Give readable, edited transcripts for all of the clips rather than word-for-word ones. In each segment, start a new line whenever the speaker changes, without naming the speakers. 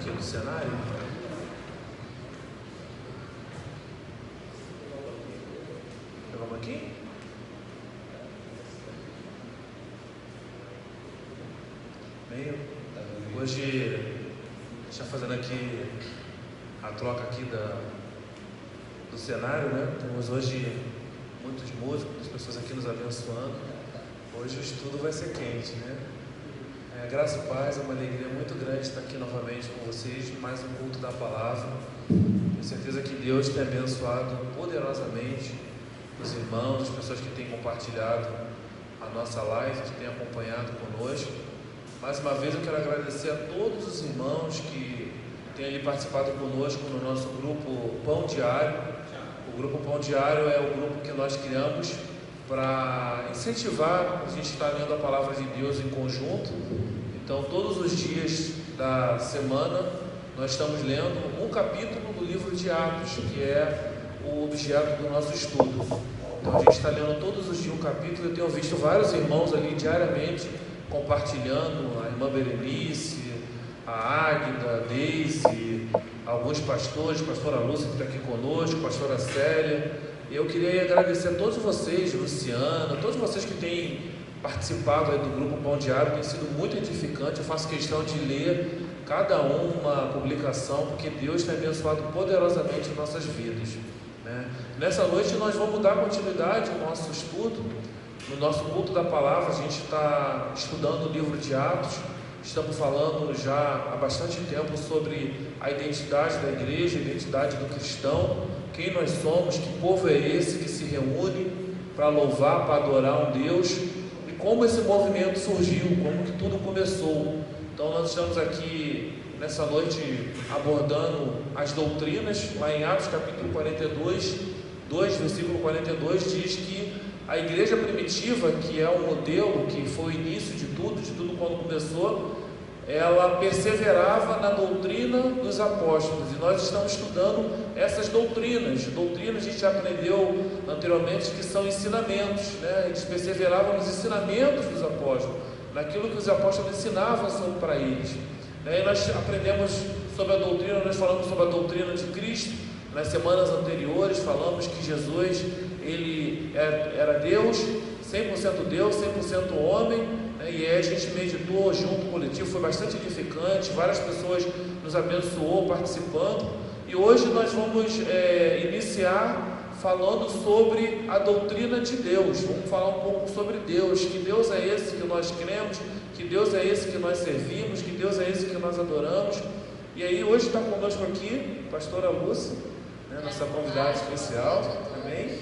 aqui do cenário. Vamos aqui? Meio. Hoje, já fazendo aqui a troca aqui do cenário, né? Temos hoje muitos músicos, pessoas aqui nos abençoando. Hoje o estudo vai ser quente, né? Graça e paz, é uma alegria muito grande estar aqui novamente com vocês, mais um culto da palavra. Tenho certeza que Deus tem abençoado poderosamente os irmãos, as pessoas que têm compartilhado a nossa live, que têm acompanhado conosco. Mais uma vez eu quero agradecer a todos os irmãos que têm ali participado conosco no nosso grupo Pão Diário. O grupo Pão Diário é o grupo que nós criamos para incentivar a gente estar lendo a palavra de Deus em conjunto. Então, todos os dias da semana, nós estamos lendo um capítulo do livro de Atos, que é o objeto do nosso estudo. Então, a gente está lendo todos os dias um capítulo. Eu tenho visto vários irmãos ali diariamente compartilhando, a irmã Berenice, a Águida, a Deise, alguns pastores, pastora Lúcia que está aqui conosco, pastora Célia. Eu queria agradecer a todos vocês, Luciana, todos vocês que têm participado aí do grupo Pão Diário, tem sido muito edificante. Eu faço questão de ler cada uma publicação, porque Deus tem abençoado poderosamente nossas vidas, né? Nessa noite nós vamos dar continuidade ao nosso estudo, no nosso culto da palavra. A gente está estudando o livro de Atos, estamos falando já há bastante tempo sobre a identidade da igreja, a identidade do cristão, quem nós somos, que povo é esse que se reúne para louvar, para adorar um Deus, e como esse movimento surgiu, como que tudo começou. Então nós estamos aqui nessa noite abordando as doutrinas. Lá em Atos capítulo 42, 2, versículo 42, diz que a igreja primitiva, que é o modelo, que foi o início de tudo quando começou, ela perseverava na doutrina dos apóstolos, e nós estamos estudando essas doutrinas. Doutrinas a gente já aprendeu anteriormente que são ensinamentos, né? Eles perseveravam nos ensinamentos dos apóstolos, naquilo que os apóstolos ensinavam para eles, né? E nós aprendemos sobre a doutrina, nós falamos sobre a doutrina de Cristo. Nas semanas anteriores falamos que Jesus, ele era Deus, 100% Deus, 100% homem, né? E a gente meditou junto, coletivo, foi bastante edificante, várias pessoas nos abençoou participando, e hoje nós vamos iniciar falando sobre a doutrina de Deus. Vamos falar um pouco sobre Deus, que Deus é esse que nós cremos, que Deus é esse que nós servimos, que Deus é esse que nós adoramos. E aí hoje está conosco aqui a pastora Lúcia, né, nossa convidada especial também,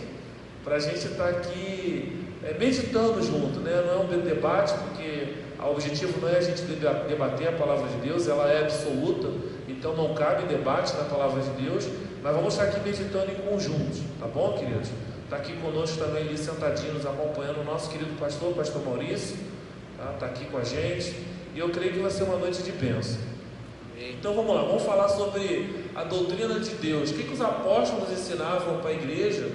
para a gente estar aqui meditando junto, né? Não é um debate, porque o objetivo não é a gente debater a palavra de Deus, ela é absoluta, então não cabe debate na palavra de Deus, mas vamos estar aqui meditando em conjunto, tá bom, queridos? Está aqui conosco também ali sentadinho, nos acompanhando, o nosso querido pastor Maurício, tá aqui com a gente, e eu creio que vai ser uma noite de bênção. Então vamos lá, vamos falar sobre a doutrina de Deus. O que os apóstolos ensinavam para a igreja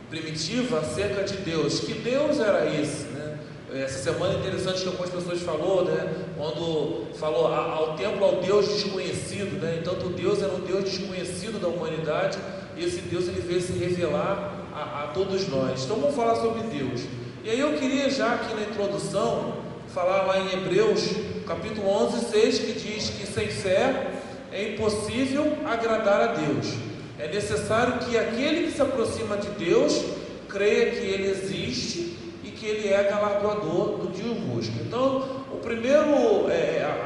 primitiva acerca de Deus? Que Deus era esse, né? Essa semana é interessante que algumas pessoas falou, né? Quando falou ao templo ao Deus desconhecido, né? Então o Deus era um Deus desconhecido da humanidade, e esse Deus ele veio se revelar a todos nós. Então vamos falar sobre Deus. E aí eu queria já aqui na introdução falar lá em Hebreus capítulo 11, 6, que diz que sem fé é impossível agradar a Deus. É necessário que aquele que se aproxima de Deus creia que Ele existe e que Ele é galardoador do que o busca. Então, o primeiro,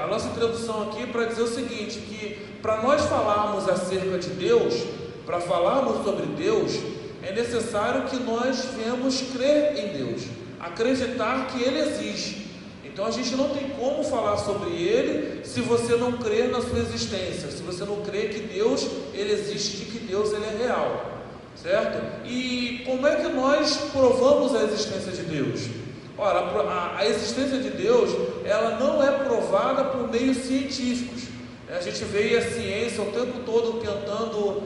a nossa introdução aqui é para dizer o seguinte, que para nós falarmos acerca de Deus, para falarmos sobre Deus, é necessário que nós venhamos crer em Deus, acreditar que Ele existe. Então a gente não tem como falar sobre Ele se você não crer na sua existência, se você não crer que Deus Ele existe e que Deus Ele é real, certo? E como é que nós provamos a existência de Deus? Ora, a existência de Deus, ela não é provada por meios científicos. A gente vê a ciência o tempo todo tentando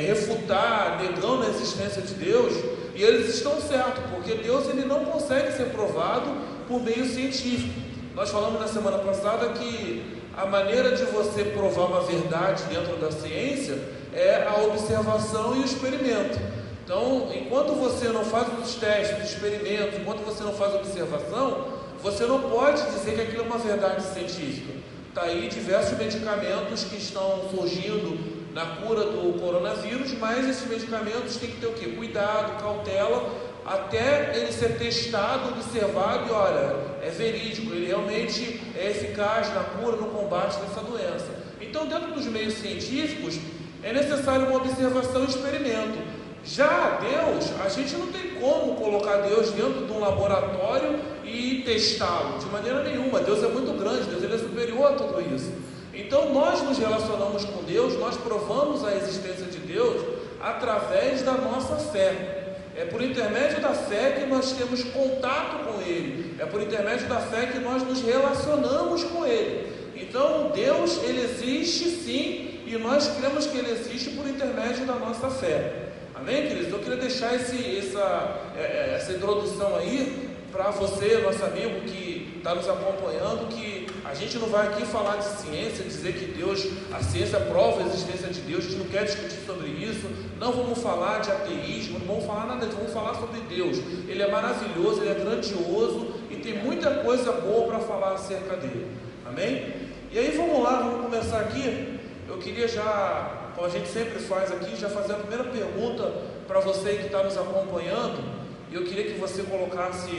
refutar, negando a existência de Deus, e eles estão certos, porque Deus ele não consegue ser provado por meio científico. Nós falamos na semana passada que a maneira de você provar uma verdade dentro da ciência é a observação e o experimento. Então, enquanto você não faz os testes, os experimentos, enquanto você não faz a observação, você não pode dizer que aquilo é uma verdade científica. Está aí diversos medicamentos que estão surgindo na cura do coronavírus, mas esses medicamentos têm que ter o quê? Cuidado, cautela, até ele ser testado, observado e olha, é verídico, ele realmente é eficaz na cura, no combate dessa doença. Então, dentro dos meios científicos, é necessário uma observação e experimento. Já Deus, a gente não tem como colocar Deus dentro de um laboratório e testá-lo, de maneira nenhuma. Deus é muito grande, Deus ele é superior a tudo isso. Então nós nos relacionamos com Deus, nós provamos a existência de Deus através da nossa fé. É por intermédio da fé que nós temos contato com Ele, é por intermédio da fé que nós nos relacionamos com Ele. Então Deus, ele existe sim, e nós cremos que ele existe por intermédio da nossa fé. Amém, queridos? Eu queria deixar essa introdução aí para você, nosso amigo que está nos acompanhando, que a gente não vai aqui falar de ciência, dizer que Deus, a ciência prova a existência de Deus, a gente não quer discutir sobre isso, não vamos falar de ateísmo, não vamos falar nada disso, vamos falar sobre Deus. Ele é maravilhoso, ele é grandioso e tem muita coisa boa para falar acerca dele. Amém? E aí vamos lá, vamos começar aqui. Eu queria já, como a gente sempre faz aqui, já fazer a primeira pergunta para você que está nos acompanhando. E eu queria que você colocasse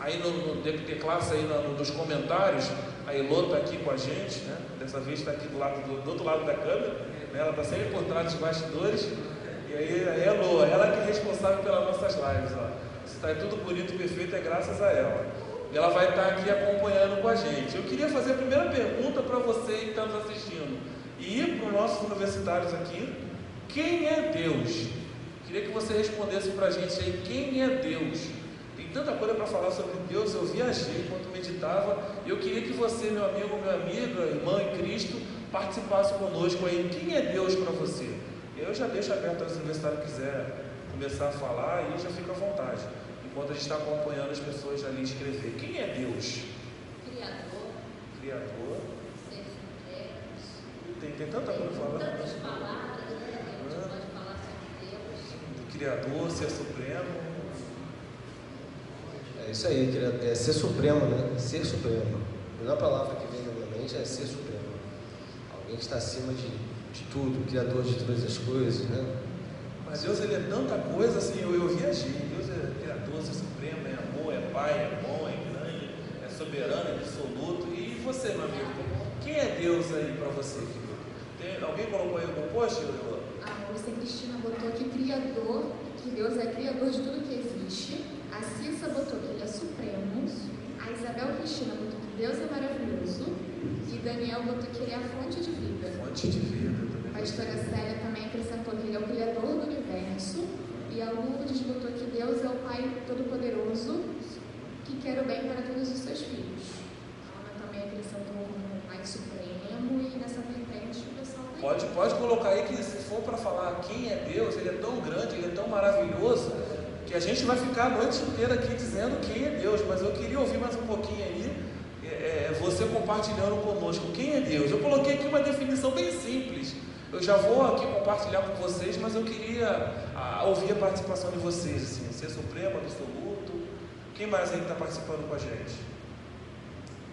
aí no classe aí nos comentários. A Elô está aqui com a gente, né? Dessa vez está aqui do outro lado da câmera, né? Ela está sempre por trás dos bastidores. E aí a Elô, ela que é responsável pelas nossas lives, ó. Se está tudo bonito e perfeito é graças a ela. E ela vai estar aqui acompanhando com a gente. Eu queria fazer a primeira pergunta para você que está nos assistindo e para os nossos universitários aqui: quem é Deus? Queria que você respondesse para a gente aí, quem é Deus? Tem tanta coisa para falar sobre Deus, eu viajei enquanto meditava, e eu queria que você, meu amigo, minha amiga, irmã em Cristo, participasse conosco aí. Quem é Deus para você? Eu já deixo aberto se o universitário quiser começar a falar, e já fica à vontade, enquanto a gente está acompanhando as pessoas ali escrever. Quem é Deus? Criador. Tem tanta coisa para falar.
Tantas palavras, né? A gente pode falar sobre Deus.
Criador, ser supremo.
É isso aí, é ser supremo, né? Ser supremo. A melhor palavra que vem na minha mente é ser supremo. Alguém que está acima de tudo, criador de todas as coisas, né?
Mas Deus, ele é tanta coisa assim, eu viajei. Deus é criador, ser supremo, é amor, é pai, é bom, é grande, é soberano, é absoluto. E você, meu amigo, quem é Deus aí para você, querido? Alguém colocou aí no post?
A Augusta Cristina botou aqui criador, que Deus é criador de tudo que existe. A Cissa botou que ele é supremo. A Isabel Cristina botou que Deus é maravilhoso. E Daniel botou que ele é a fonte de vida.
Fonte de vida também.
A pastora Célia também acrescentou que ele é o criador do universo. E a Lourdes botou que Deus é o Pai Todo-Poderoso, que quer o bem para todos os seus filhos. A Ana também acrescentou o Pai Supremo. E nessa vertente o pessoal
Pode colocar aí que, se for para falar quem é Deus, ele é tão grande, ele é tão maravilhoso, que a gente vai ficar a noite inteira aqui dizendo quem é Deus. Mas eu queria ouvir mais um pouquinho aí, você compartilhando conosco quem é Deus. Eu coloquei aqui uma definição bem simples, eu já vou aqui compartilhar com vocês, mas eu queria ouvir a participação de vocês, assim, ser supremo, absoluto. Quem mais aí está participando com a gente?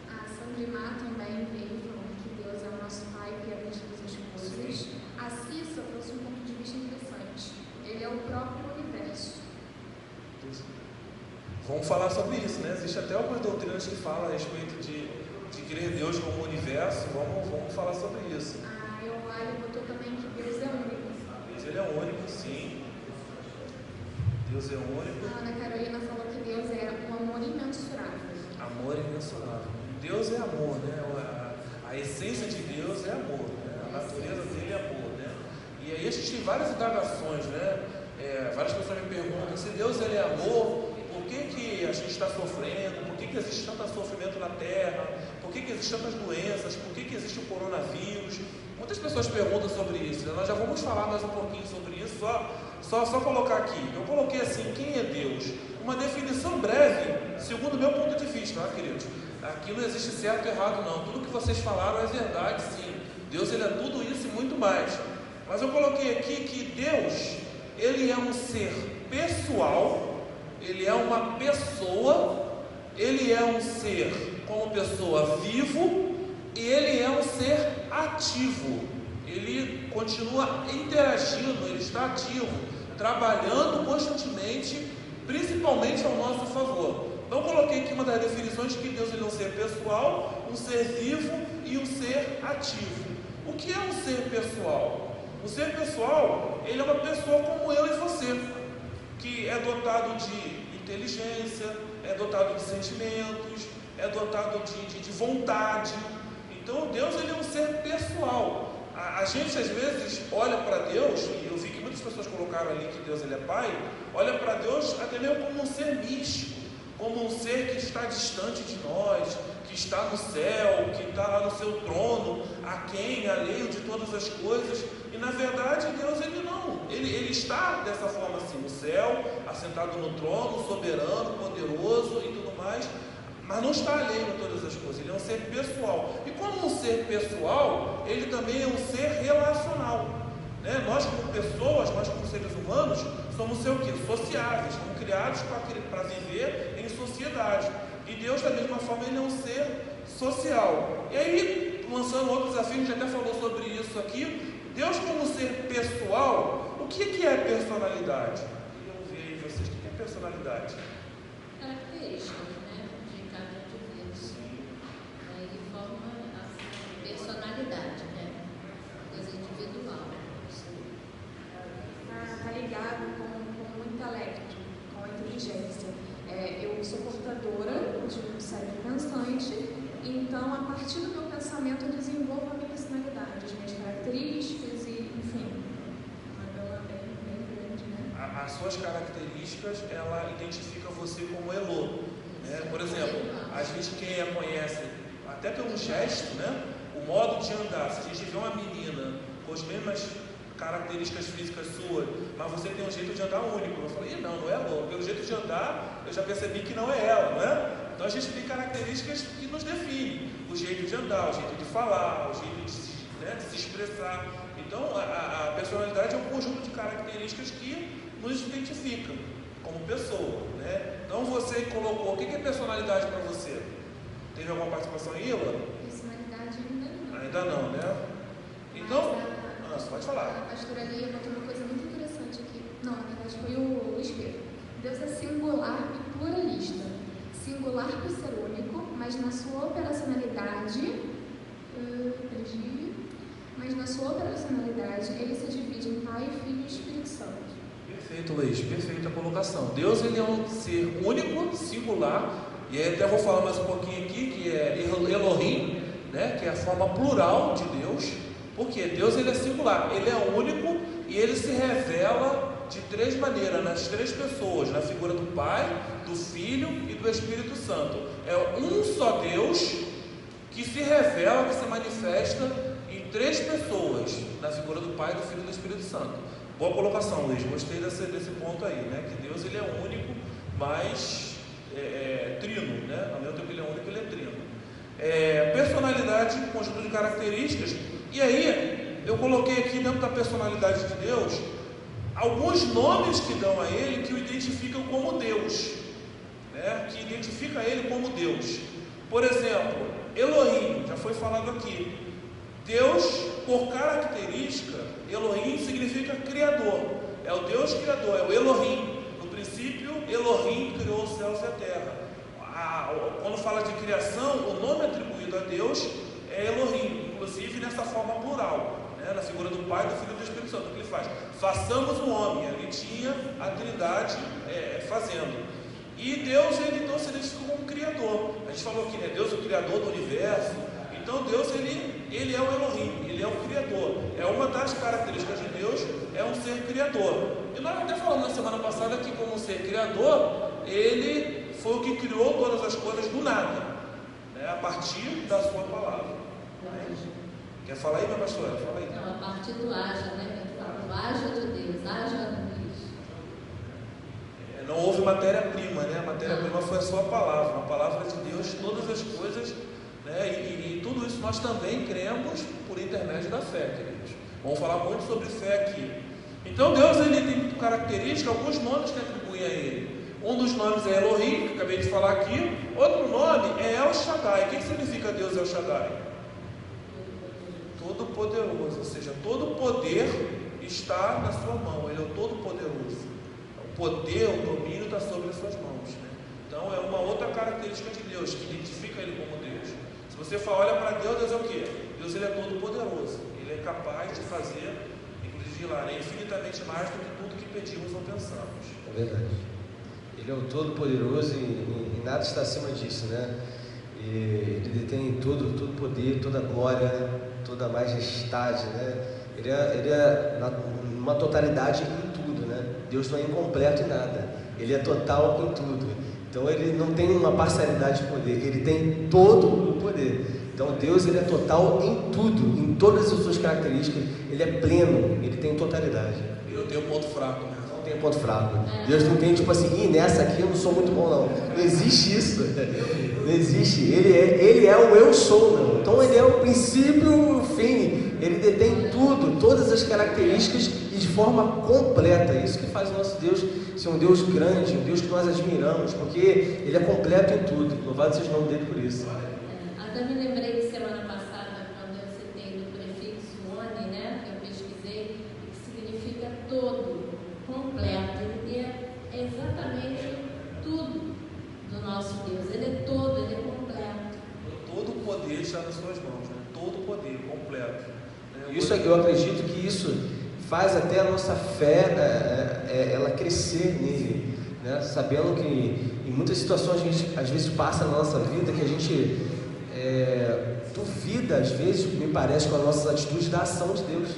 A Sandrimar também veio falando que Deus é o nosso Pai, criador de todas as coisas.
Sim.
A Cissa trouxe um ponto de vista interessante. Ele é o próprio universo.
Vamos falar sobre isso, né? Existe até algumas doutrinas que falam a respeito de crer Deus como universo. Vamos falar sobre isso.
A Eulália botou também que Deus é único.
Deus, ele é único, sim. Deus é único.
A Ana Carolina falou que Deus é um amor imensurável.
Amor imensurável. Deus é amor, né? A essência de Deus é amor, né? A natureza dele é amor, né? E aí a gente tem várias indagações, né? Várias pessoas me perguntam: se Deus ele é amor, por que a gente está sofrendo? Por que existe tanto sofrimento na Terra? Por que existem tantas doenças? Por que existe o coronavírus? Muitas pessoas perguntam sobre isso, né? Nós já vamos falar mais um pouquinho sobre isso, só colocar aqui. Eu coloquei assim: quem é Deus? Uma definição breve, segundo o meu ponto de vista, queridos. aqui não existe certo e errado não, tudo que vocês falaram é verdade sim, Deus ele é tudo isso e muito mais, mas eu coloquei aqui que Deus, ele é um ser pessoal, ele é uma pessoa, ele é um ser como pessoa vivo e ele é um ser ativo, ele continua interagindo, ele está ativo, trabalhando constantemente, principalmente ao nosso favor. Então coloquei aqui uma das definições que Deus ele é um ser pessoal, um ser vivo e um ser ativo. O que é um ser pessoal? O ser pessoal, ele é uma pessoa como eu e você, que é dotado de inteligência, é dotado de sentimentos, é dotado de vontade. Então Deus ele é um ser pessoal. A gente às vezes olha para Deus, e eu vi que muitas pessoas colocaram ali que Deus ele é Pai, olha para Deus até mesmo como um ser místico, como um ser que está distante de nós, que está no céu, que está lá no seu trono, aquém, alheio de todas as coisas, e na verdade Deus ele não, ele está dessa forma assim, no céu, assentado no trono, soberano, poderoso e tudo mais, mas não está alheio a todas as coisas, ele é um ser pessoal, e como um ser pessoal, ele também é um ser relacional, né? Nós como pessoas, nós como seres humanos, somos o quê? Sociáveis, fomos criados para viver em sociedade, e Deus da mesma forma ele é um ser social. E aí, lançando outro desafio, a gente até falou sobre isso aqui, Deus como ser pessoal, o que é personalidade? Eu vou ver aí vocês, o que é personalidade?
Características, né, de cada indivíduo. Aí forma a personalidade, né, coisa individual.
Está ligado com o intelecto, com a inteligência. Eu sou portadora de um cérebro pensante, então a partir do meu pensamento eu desenvolvo a minha personalidade, as minhas características e, enfim, uma gama bem grande, né?
As suas características, ela identifica você como Elô, né? Por exemplo, a gente quem a conhece, até pelo gesto, né? O modo de andar, se a gente vê uma menina com as mesmas características físicas suas, mas você tem um jeito de andar único. Eu falei, não é ela. Pelo jeito de andar, eu já percebi que não é ela, né? Então a gente tem características que nos definem. O jeito de andar, o jeito de falar, o jeito de se expressar. Então a personalidade é um conjunto de características que nos identificam como pessoa, né? Então você colocou, o que é personalidade para você? Teve alguma participação aí, Ila?
Personalidade ainda não.
Ainda não, né? Então... pode falar.
A pastora Lia botou uma coisa muito interessante aqui. Não, na verdade foi o Luiz Pedro. Deus é singular e pluralista. Singular por ser único, mas na sua operacionalidade, ele se divide em Pai, Filho e Espírito Santo.
Perfeito, Luiz. Perfeita colocação. Deus ele é um ser único, singular, e aí até vou falar mais um pouquinho aqui, que é Elohim, né, que é a forma plural de Deus. Porque Deus ele é singular, ele é único e ele se revela de três maneiras, nas três pessoas, na figura do Pai, do Filho e do Espírito Santo. É um só Deus que se revela, que se manifesta em três pessoas, na figura do Pai, do Filho e do Espírito Santo. Boa colocação, Luiz, gostei desse ponto aí, né? Que Deus ele é único, mas trino, né? Ao mesmo tempo ele é único, ele é trino. Personalidade, conjunto de características. E aí, eu coloquei aqui dentro da personalidade de Deus, alguns nomes que dão a Ele, que o identificam como Deus, né? Que identifica Ele como Deus. Por exemplo, Elohim, já foi falado aqui. Deus, por característica, Elohim significa Criador. É o Deus Criador, é o Elohim. No princípio, Elohim criou os céus e a terra. Quando fala de criação, o nome atribuído a Deus é Elohim, inclusive nessa forma plural, né? Na figura do Pai, do Filho e do Espírito Santo. O que ele faz? Façamos o homem. Ali tinha a Trindade fazendo. E Deus, ele então se identificou como Criador. A gente falou aqui, né? Deus é o Criador do universo. Então Deus, ele é o Elohim, ele é o Criador. É uma das características de Deus, é um ser Criador. E nós até falamos na semana passada que como ser Criador, ele foi o que criou todas as coisas do nada, né? A partir da sua palavra. Quer falar aí, minha pastora? Fala aí.
Não, a partir do haja, né? O haja de Deus, haja luz.
Não houve matéria-prima, né? matéria-prima foi a sua palavra, a palavra de Deus, todas as coisas, né? E tudo isso nós também cremos por intermédio da fé, queridos. Vamos falar muito sobre fé aqui. Então Deus, ele tem características, alguns nomes que atribuem a ele. Um dos nomes é Elohim, que eu acabei de falar aqui. Outro nome é El Shaddai. O que significa Deus El Shaddai? Todo-poderoso, ou seja, todo poder está na sua mão. Ele é o todo-poderoso. O poder, o domínio está sobre as suas mãos, né? Então é uma outra característica de Deus, que identifica ele como Deus. Se você olha para Deus, Deus é o quê? Deus, ele é todo-poderoso. Ele é capaz de fazer, inclusive lá, né, infinitamente mais do que tudo que pedimos ou pensamos.
É verdade. Ele é o Todo-Poderoso e nada está acima disso, né? E ele detém todo o poder, toda a glória, toda a majestade, né? Ele é uma totalidade em tudo, né? Deus não é incompleto em nada, ele é total em tudo. Então ele não tem uma parcialidade de poder, ele tem todo o poder. Então Deus, ele é total em tudo, em todas as suas características, ele é pleno, ele tem totalidade.
Eu tenho ponto fraco, né?
Não tem ponto fraco. Deus não tem tipo assim, nessa aqui eu não sou muito bom, não. Não existe isso. Não existe. Ele é o eu sou, não. Então ele é o princípio, o fim. Ele detém tudo, todas as características e de forma completa. Isso que faz o nosso Deus ser um Deus grande, um Deus que nós admiramos, porque ele é completo em tudo. Louvado seja o nome dele por isso.
Até me lembrei de semana passada, quando eu citei do prefixo ONI, né, que eu pesquisei, que significa todo, completo. Ele é exatamente tudo do nosso Deus. Ele é todo, ele é completo.
Todo o poder está nas suas mãos, né? Todo o poder, completo.
Isso eu acredito que isso faz até a nossa fé ela crescer nele, né? Sabendo que em muitas situações a gente às vezes passa na nossa vida que a gente duvida, às vezes, me parece, com as nossas atitudes da ação de Deus.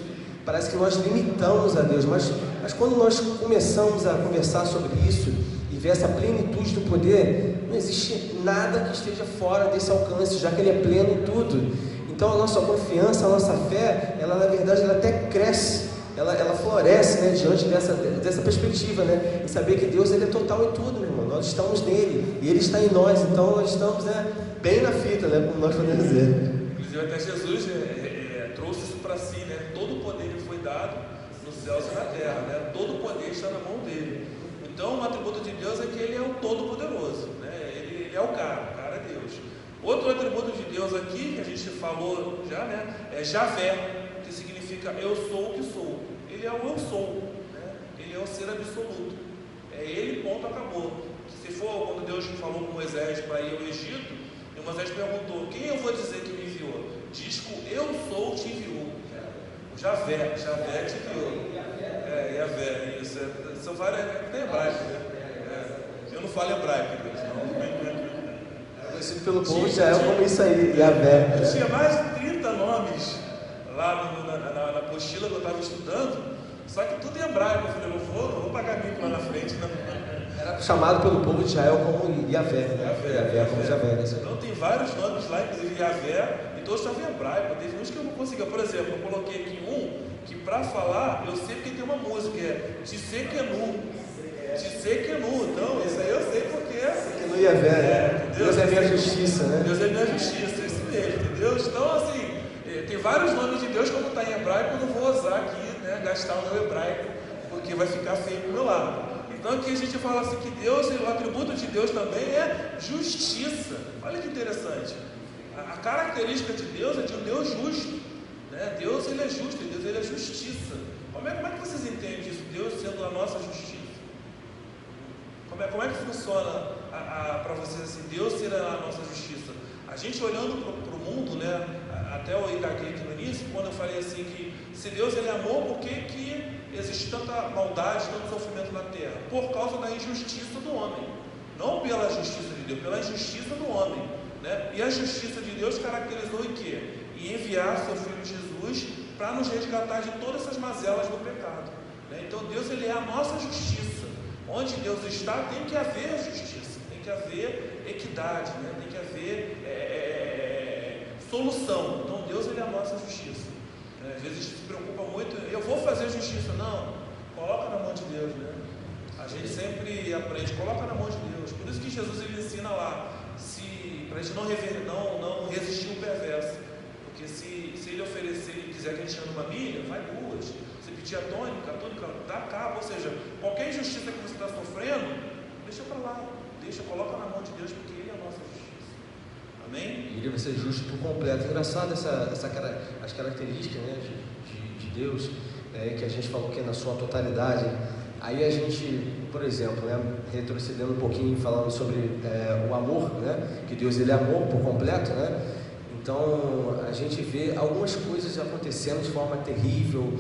Parece que nós limitamos a Deus, mas quando nós começamos a conversar sobre isso e ver essa plenitude do poder, não existe nada que esteja fora desse alcance, já que ele é pleno em tudo. Então a nossa confiança, a nossa fé, ela na verdade ela até cresce, ela floresce, né, diante dessa perspectiva, né, e saber que Deus, ele é total em tudo, meu irmão. Nós estamos nele e ele está em nós, então nós estamos, né, bem na fita, né, como nós podemos dizer.
Inclusive até Jesus trouxe isso para si, né? Todo o poder lhe foi dado nos céus e na terra, né? Todo o poder está na mão dele. Então o atributo de Deus é que ele é o todo-poderoso, né? Ele é o cara é Deus. Outro atributo de Deus aqui, que a gente falou já, né, é Javé, que significa eu sou o que sou. Ele é o eu sou, né? Ele é o ser absoluto. É ele, ponto, acabou. Se for quando Deus falou com Moisés para ir ao Egito, e Moisés perguntou: quem eu vou dizer que me enviou? Diz que o eu sou te enviou. O Javé te enviou. Javé, isso. São várias. Tem hebraico, né? Eu não falo hebraico,
Conhecido pelo povo de Israel como isso aí, Javé.
Eu tinha mais de 30 nomes lá na apostila que eu estava estudando, só que tudo em hebraico. Eu falei: não vou pagar mico lá na frente, não.
Era chamado pelo povo de Israel como Javé. Javé como Javé.
Então tem vários nomes lá, inclusive Javé, e todos estavam em hebraico. Teve uns que eu não conseguia. Por exemplo, eu coloquei aqui um que para falar, eu sei porque tem uma música, é Tsekenu. Então, isso aí eu sei porque
Tsekenu e Javé. Deus é minha justiça, né?
Deus é minha justiça, isso mesmo, entendeu? Então, assim, tem vários nomes de Deus, como está em hebraico, eu não vou usar aqui, né, gastar o meu hebraico, porque vai ficar feio pro meu lado. Então aqui a gente fala assim que Deus, o atributo de Deus também é justiça. Olha que interessante. A característica de Deus é de um Deus justo, né? Deus, ele é justo, Deus, ele é justiça. Como é que vocês entendem isso? Deus sendo a nossa justiça? Como é que funciona para vocês assim, Deus ser a nossa justiça? A gente olhando para o mundo, né? Até eu indaguei aqui no início, quando eu falei assim que se Deus, ele é amor, por que existe tanta maldade, tanto sofrimento na terra? Por causa da injustiça do homem. Não pela justiça de Deus, pela injustiça do homem, né? E a justiça de Deus caracterizou em quê? Em enviar seu Filho Jesus para nos resgatar de todas essas mazelas do pecado, né? Então Deus, ele é a nossa justiça. Onde Deus está, tem que haver justiça, tem que haver equidade, né? Tem que haver solução. Então Deus, ele é a nossa justiça. Às vezes a gente se preocupa muito, eu vou fazer justiça. Não, coloca na mão de Deus, né? A gente sempre aprende, coloca na mão de Deus. Por isso que Jesus ele ensina lá, para a gente não resistir ao perverso. Porque se ele oferecer e quiser que a gente ande uma milha, vai 2. Se pedir a tônica dá cabo. Ou seja, qualquer injustiça que você está sofrendo, deixa para lá, coloca na mão de Deus, porque Ele é a nossa justiça. Amém?
Ele vai ser justo por completo. Engraçado as características, né, de Deus, que a gente falou que é na sua totalidade. Aí a gente, por exemplo, né, retrocedendo um pouquinho, falando sobre o amor, né, que Deus ele é amor por completo, né? Então a gente vê algumas coisas acontecendo de forma terrível,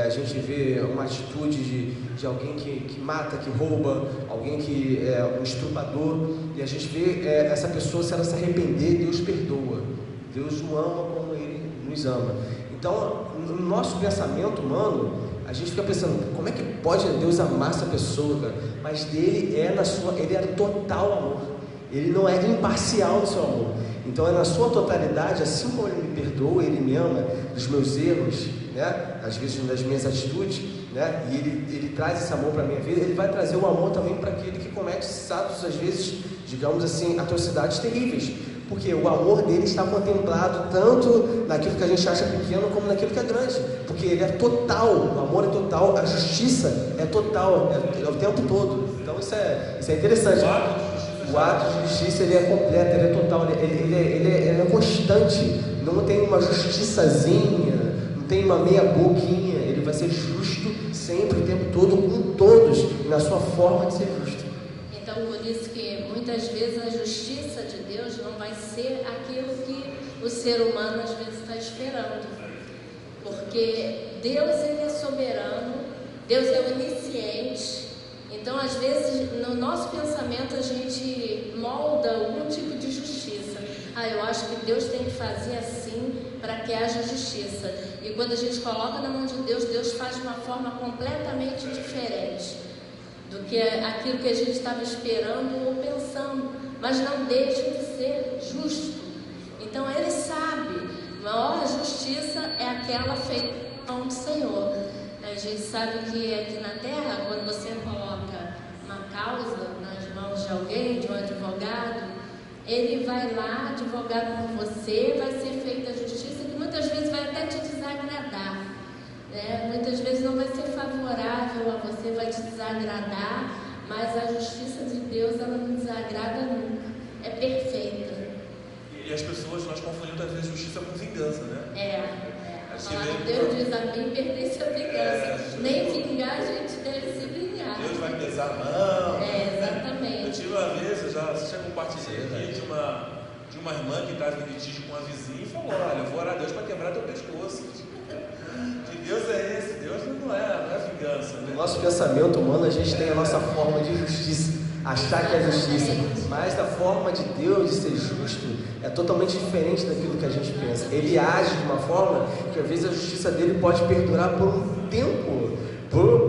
a gente vê uma atitude de alguém que mata, que rouba, alguém que é um estuprador, e a gente vê essa pessoa, se ela se arrepender, Deus perdoa, Deus o ama como Ele nos ama. Então, no nosso pensamento humano, a gente fica pensando, como é que pode Deus amar essa pessoa, cara? Mas dele ele é total amor, ele não é imparcial no seu amor. Então é na sua totalidade, assim como Ele me perdoa, Ele me ama dos meus erros, né? Às vezes das minhas atitudes, né? E Ele traz esse amor para a minha vida, Ele vai trazer o amor também para aquele que comete atos, às vezes, digamos assim, atrocidades terríveis. Porque o amor dele está contemplado tanto naquilo que a gente acha pequeno como naquilo que é grande. Porque ele é total, o amor é total, a justiça é total, é o tempo todo. Então isso é interessante. O ato de justiça ele é completo, ele é total, ele é constante. Não tem uma justiçazinha, não tem uma meia boquinha. Ele vai ser justo sempre, o tempo todo, com todos, na sua forma de ser justo.
Então, por isso que muitas vezes a justiça de Deus não vai ser aquilo que o ser humano às vezes está esperando. Porque Deus ele é soberano, Deus é onisciente. Então, às vezes, no nosso pensamento, a gente molda algum tipo de justiça. Eu acho que Deus tem que fazer assim para que haja justiça. E quando a gente coloca na mão de Deus, Deus faz de uma forma completamente diferente do que aquilo que a gente estava esperando ou pensando. Mas não deixa de ser justo. Então, Ele sabe, a maior justiça é aquela feita na mão do Senhor. A gente sabe que aqui na Terra, quando você coloca uma causa nas mãos de alguém, de um advogado, ele vai lá advogar por você, vai ser feita a justiça, que muitas vezes vai até te desagradar, né? Muitas vezes não vai ser favorável a você, vai te desagradar, mas a justiça de Deus, ela não desagrada nunca, é perfeita.
E as pessoas, nós confundimos às vezes justiça com vingança, né?
A palavra de Deus diz: a mim pertence a vingança. Nem vingar a gente deve se vingar.
Deus vai pesar a mão.
Exatamente.
Eu tive uma vez, eu já compartilhei aqui de uma irmã que estava em litígio com uma vizinha e falou: olha, eu vou orar a Deus para quebrar teu pescoço. Que Deus é esse? Deus não é vingança, né?
No nosso pensamento humano, a gente tem a nossa forma de justiça, achar que é justiça, mas a forma de Deus de ser justo é totalmente diferente daquilo que a gente pensa. Ele age de uma forma que às vezes a justiça dele pode perdurar por um tempo,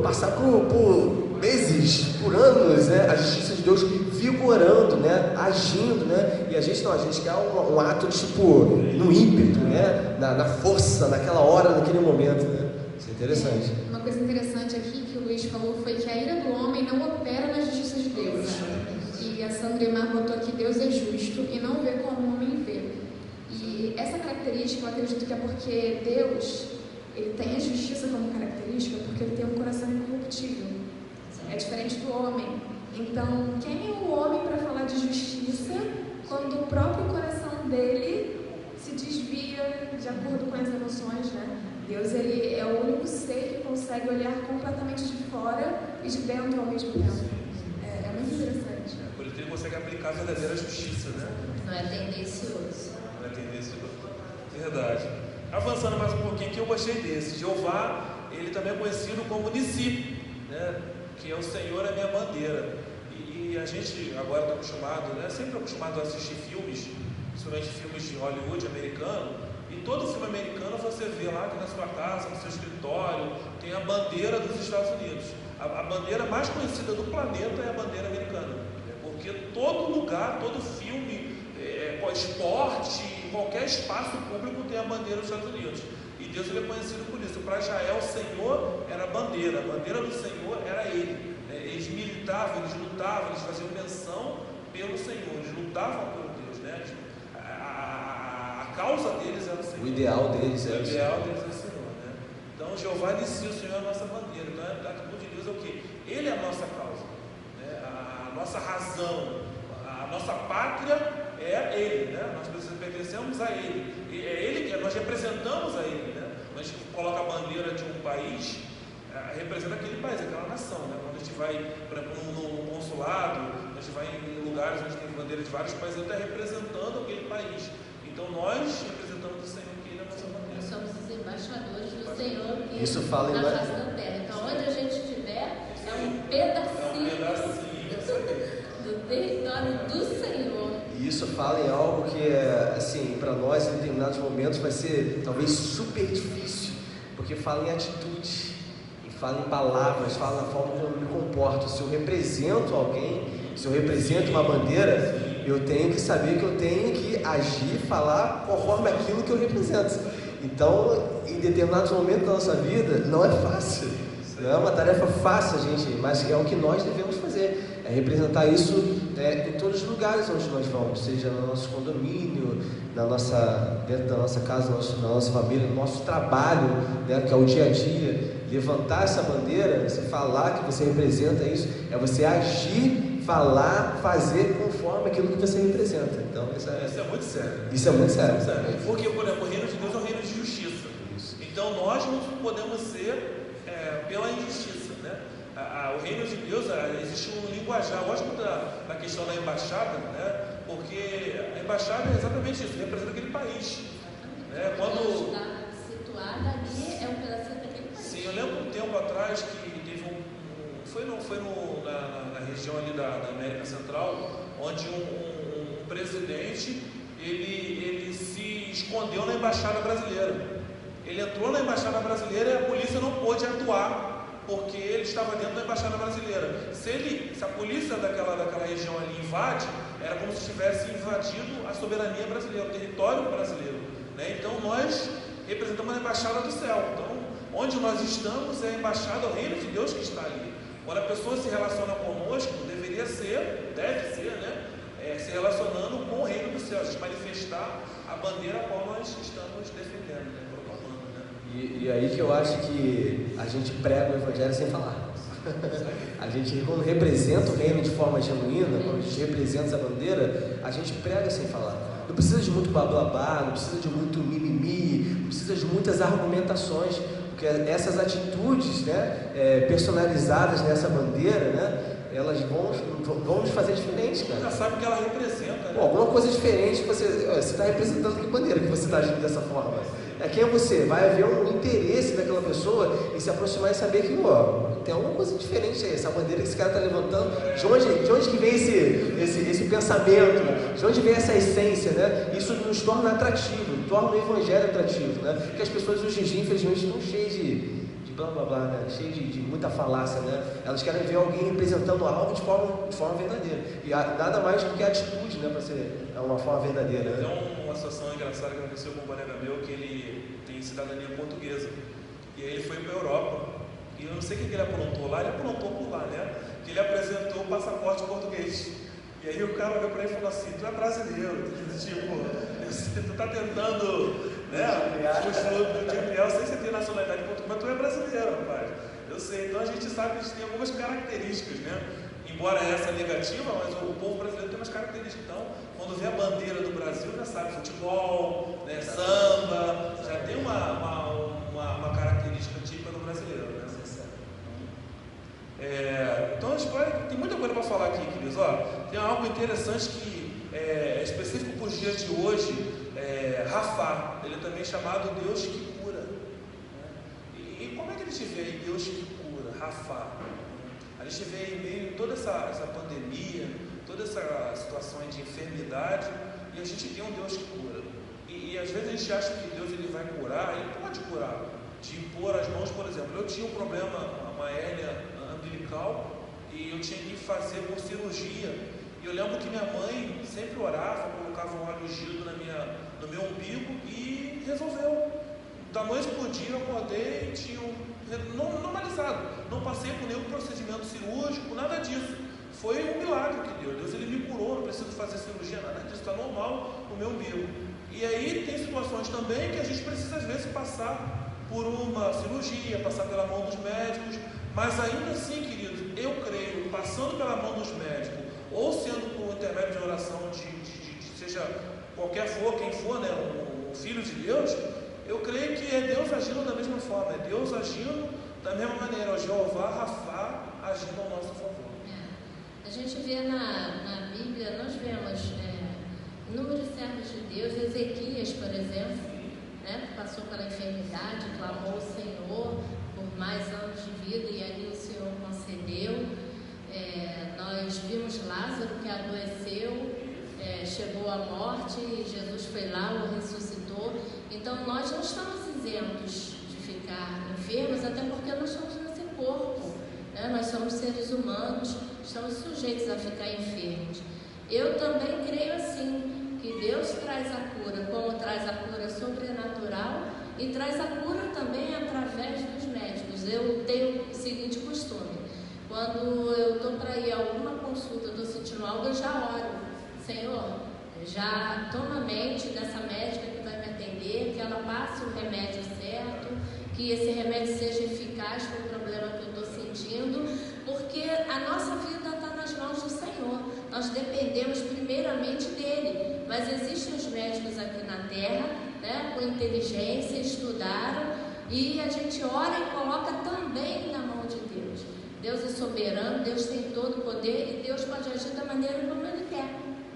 passar por meses, por anos, né? A justiça de Deus vigorando, né? Agindo, né? E a gente quer um ato tipo no ímpeto, né? Na força, naquela hora, naquele momento, né? Isso é interessante.
Uma coisa interessante aqui que o Luiz falou foi que a ira do homem não opera na justiça de Deus. E a Sandra Mar botou aqui: Deus é justo e não vê como o homem vê. E essa característica, eu acredito que é porque Deus, Ele tem a justiça como característica porque Ele tem um coração incorruptível. É diferente do homem. Então, quem é o homem para falar de justiça quando o próprio coração dele se desvia de acordo com as emoções, né? Deus, Ele é o único ser que consegue olhar completamente de fora e de dentro ao mesmo tempo. É muito interessante.
Por isso Ele consegue aplicar a verdadeira justiça, né?
Não é tendencioso.
Não é tendencioso. Verdade. Avançando mais um pouquinho, que eu gostei desse. Jeová, ele também é conhecido como Nissi, né? Que é o Senhor, a minha bandeira. E a gente agora está acostumado, né? Sempre acostumado a assistir filmes, principalmente filmes de Hollywood americano. E todo filme americano você vê lá que na sua casa, no seu escritório, tem a bandeira dos Estados Unidos. A bandeira mais conhecida do planeta é a bandeira americana. Porque todo lugar, todo filme, esporte, qualquer espaço público tem a bandeira dos Estados Unidos. E Deus ele é conhecido por isso. Para Israel, o Senhor era a bandeira do Senhor era Ele. Eles militavam, eles lutavam, eles faziam menção pelo Senhor, eles lutavam pelo Deus, né? A causa deles era o Senhor.
O ideal deles era
o Senhor, né? Então Jeová inicia, o Senhor é a nossa bandeira. Então a atitude de Deus é o quê? Ele é a nossa causa, né? A nossa razão, a nossa pátria é Ele, né? Nós pertencemos a Ele. É Ele que nós representamos a Ele, né? Quando a gente coloca a bandeira de um país, representa aquele país, aquela nação, né? Quando a gente vai, por exemplo, no consulado, a gente vai em lugares onde tem bandeira de vários países, está representando aquele país. Então nós representamos o Senhor, que Ele é a nossa bandeira.
Nós somos os embaixadores do Senhor que
isso fala
na face da terra. Então onde a gente estiver, é um pedacinho do território do Senhor.
E isso fala em algo que, assim, para nós, em determinados momentos, vai ser talvez super difícil, porque fala em atitude, e fala em palavras, fala na forma como eu me comporto. Se eu represento alguém, se eu represento uma bandeira, eu tenho que saber que eu tenho que agir, falar conforme aquilo que eu represento. Então, em determinados momentos da nossa vida, não é fácil, não é uma tarefa fácil, gente, mas é o que nós devemos fazer. É representar isso em todos os lugares onde nós vamos, seja no nosso condomínio, dentro da nossa casa, na nossa família, no nosso trabalho, né, que é o dia a dia. Levantar essa bandeira, você falar que você representa isso, é você agir, falar, fazer conforme aquilo que você representa. Então, isso é muito sério. Isso é muito sério.
Porque, por exemplo, o reino de Deus é um reino de justiça. Isso. Então, nós não podemos ser pela injustiça, né? O reino de Deus, existe um linguajar. Eu gosto muito da questão da embaixada, né? Porque a embaixada é exatamente isso, representa aquele país. Né? Quando
está situada ali, é um pedacinho daquele país.
Sim, eu lembro um tempo atrás que teve foi na região ali da América Central, onde um presidente ele se escondeu na embaixada brasileira. Ele entrou na embaixada brasileira e a polícia não pôde atuar, porque ele estava dentro da embaixada brasileira. Se a polícia daquela região ali invade, era como se tivesse invadido a soberania brasileira, o território brasileiro, né? Então nós representamos a embaixada do céu. Então, onde nós estamos é a embaixada, o reino de Deus que está ali. Quando a pessoa se relaciona conosco, deve ser, né? Se relacionando com o reino do céu, a gente manifestar a bandeira a qual nós estamos defendendo, né? Proclamando, né?
E aí que eu acho que a gente prega o Evangelho sem falar. A gente, quando representa o reino de forma genuína, quando a gente representa essa bandeira, a gente prega sem falar. Não precisa de muito blá blá blá, não precisa de muito mimimi, não precisa de muitas argumentações, porque essas atitudes, né, personalizadas nessa bandeira, né, elas vão nos fazer diferente, cara.
Você já sabe o que ela representa, né?
Alguma coisa diferente, você está representando que bandeira que você está agindo dessa forma. Quem é você? Vai haver um interesse daquela pessoa em se aproximar e saber que tem alguma coisa diferente aí, essa bandeira que esse cara está levantando. De onde que vem esse pensamento? De onde vem essa essência, né? Isso nos torna atrativo, torna o Evangelho atrativo, né? Porque as pessoas hoje em dia, infelizmente, estão cheias de blá blá blá, né? Cheio de muita falácia, né? Elas querem ver alguém representando algo de forma verdadeira. E nada mais do que a atitude, né? Para ser uma forma verdadeira. Né?
Tem uma situação engraçada que aconteceu com um colega meu, que ele tem cidadania portuguesa. E aí ele foi para a Europa. E eu não sei o que ele aprontou lá, ele aprontou por lá, né? Que ele apresentou o passaporte português. E aí o cara olhou para ele e falou assim: tu é brasileiro, tipo, tu está tentando, né? Eu sei se você tem nacionalidade portuguesa, mas tu é brasileiro, rapaz. Eu sei, então a gente sabe que a gente tem algumas características, né? Embora essa negativa, mas o povo brasileiro tem umas características. Então, quando vê a bandeira do Brasil, já sabe futebol, né? Samba, já tem uma característica típica do brasileiro, né? Então a gente tem muita coisa para falar aqui, queridos. Tem algo interessante que é específico para os dias de hoje. Rafá, ele é também chamado Deus que cura, né? E como é que a gente vê aí Deus que cura, Rafá? A gente vê em meio a toda essa pandemia, toda essa situação de enfermidade, e a gente tem um Deus que cura. E às vezes a gente acha que Deus ele vai curar, ele pode curar, de impor as mãos. Por exemplo, eu tinha um problema, uma hérnia umbilical, e eu tinha que fazer por cirurgia. E eu lembro que minha mãe sempre orava, colocava um óleo ungido no meu umbigo e resolveu. Da noite para o dia eu acordei e tinha normalizado. Não passei por nenhum procedimento cirúrgico, nada disso. Foi um milagre que Deus ele me curou. curou, não preciso fazer cirurgia, nada disso, está normal no meu umbigo. E aí tem situações também que a gente precisa às vezes passar por uma cirurgia, passar pela mão dos médicos, mas ainda assim, queridos, eu creio, passando pela mão dos médicos, ou sendo por intermédio de oração, seja quem for, né, o Filho de Deus, eu creio que é Deus agindo da mesma forma, é Deus agindo da mesma maneira, o Jeová Rafá agindo ao nosso favor.
A gente vê na Bíblia, nós vemos inúmeros servos de Deus, Ezequias, por exemplo, né, passou pela enfermidade, clamou ao Senhor por mais anos de vida e aí o Senhor concedeu. Nós vimos Lázaro que adoeceu, chegou à morte e Jesus foi lá, o ressuscitou. Então nós não estamos isentos de ficar enfermos, até porque nós somos nesse corpo, né? Nós somos seres humanos, estamos sujeitos a ficar enfermos. Eu também creio assim, que Deus traz a cura, como traz a cura sobrenatural e traz a cura também através dos médicos. Eu tenho o seguinte costume: quando eu estou para ir a alguma consulta, estou sentindo algo, eu já oro. Senhor, já toma mente dessa médica que vai me atender, que ela passe o remédio certo, que esse remédio seja eficaz para o problema que eu estou sentindo, porque a nossa vida está nas mãos do Senhor. Nós dependemos primeiramente dele, mas existem os médicos aqui na terra, né, com inteligência, estudaram, e a gente ora e coloca também na mão de Deus. Deus é soberano, Deus tem todo o poder e Deus pode agir da maneira como Ele quer,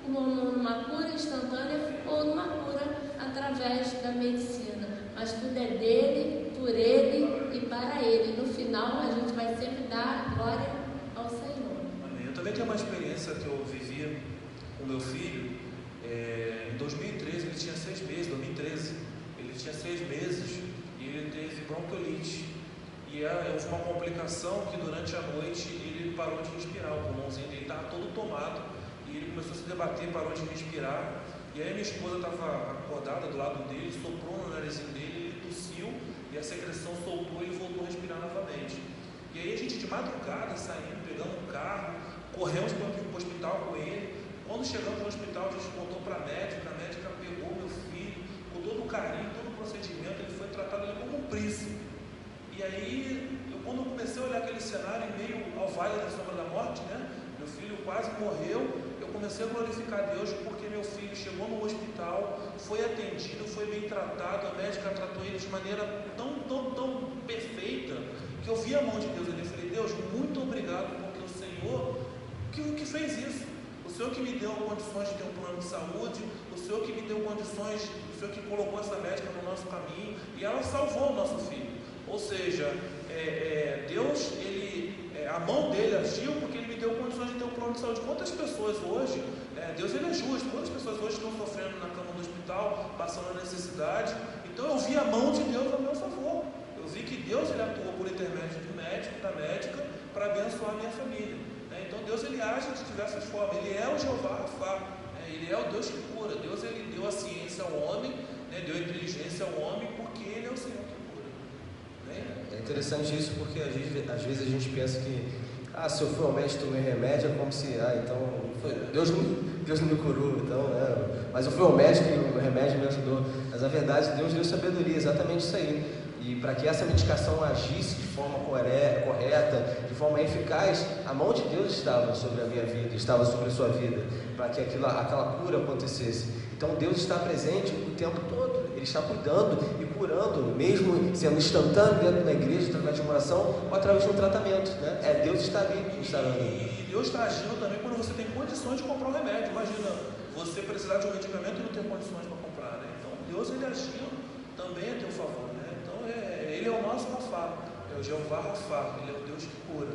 como numa cura instantânea ou numa cura através da medicina. Mas tudo é dele, por ele e para ele. No final a gente vai sempre dar glória ao Senhor.
Amém. Eu também tenho uma experiência que eu vivi com meu filho. Em 2013 ele tinha 6 meses, 2013 ele tinha 6 meses e ele teve bronquiolite. E houve uma complicação que durante a noite ele parou de respirar, o pulmãozinho dele estava todo tomado e ele começou a se debater, parou de respirar. E aí minha esposa estava acordada do lado dele, soprou no narizinho dele, ele tossiu e a secreção soltou e ele voltou a respirar novamente. E aí a gente de madrugada saindo, pegando um carro, corremos para o hospital com ele. Quando chegamos no hospital a gente voltou para a médica pegou meu filho com todo o carinho, todo o procedimento, ele foi tratado como um príncipe. E aí, quando eu comecei a olhar aquele cenário em meio ao vale da sombra da morte, né? Meu filho quase morreu, eu comecei a glorificar a Deus porque meu filho chegou no hospital, foi atendido, foi bem tratado, a médica tratou ele de maneira tão perfeita, que eu vi a mão de Deus ali. Eu falei: Deus, muito obrigado, porque o Senhor que fez isso. O Senhor que me deu condições de ter um plano de saúde, o Senhor que me deu condições, o Senhor que colocou essa médica no nosso caminho, e ela salvou o nosso filho. Ou seja, Deus, a mão dele agiu porque ele me deu condições de ter um plano de saúde. Quantas pessoas hoje, Deus ele é justo, quantas pessoas hoje estão sofrendo na cama do hospital, passando a necessidade? Então eu vi a mão de Deus a meu favor. Eu vi que Deus ele atuou por intermédio do médico, da médica, para abençoar a minha família. Então Deus ele age de diversas formas. Ele é o Jeová Rafá, ele é o Deus que cura. Deus ele deu a ciência ao homem, deu a inteligência ao homem, porque ele é o Senhor que cura.
É interessante isso, porque às vezes a gente pensa que se eu for ao médico tomei remédio, é como se então Deus não me curou, então, mas eu fui ao médico e o remédio me ajudou. Mas a verdade, Deus deu sabedoria, exatamente isso aí. E para que essa medicação agisse de forma correta, de forma eficaz, a mão de Deus estava sobre a minha vida, estava sobre a sua vida, para que aquela cura acontecesse. Então Deus está presente o tempo todo, Ele está cuidando e curando, mesmo sendo instantâneo dentro da igreja, através de uma oração ou através de um tratamento, né? Deus está ali,
E Deus está agindo também quando você tem condições de comprar um remédio. Imagina você precisar de um medicamento e não ter condições para comprar, né? Então Deus ele agiu também a teu favor, né? Então Ele é o nosso Rafá, é o Jeová Rafá, Ele é o Deus que cura.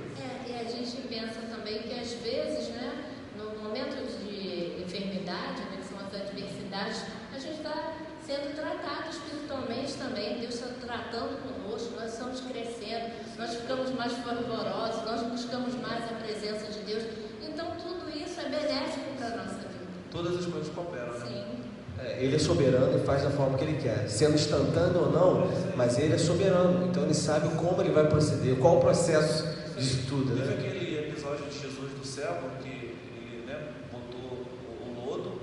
E a gente pensa também que às vezes, né, no momento de enfermidade, né, que são as adversidades, a gente está sendo tratado espiritualmente também. Deus está tratando conosco, nós estamos crescendo, nós ficamos mais fervorosos, nós buscamos mais a presença de Deus. Então tudo isso é benéfico para a nossa vida.
Todas as coisas cooperam, né?
Sim.
Ele é soberano e faz da forma que Ele quer, sendo instantâneo ou não, mas Ele é soberano, então Ele sabe como Ele vai proceder, qual o processo disso tudo, né?
Teve aquele episódio de Jesus do céu, porque ele né, botou o lodo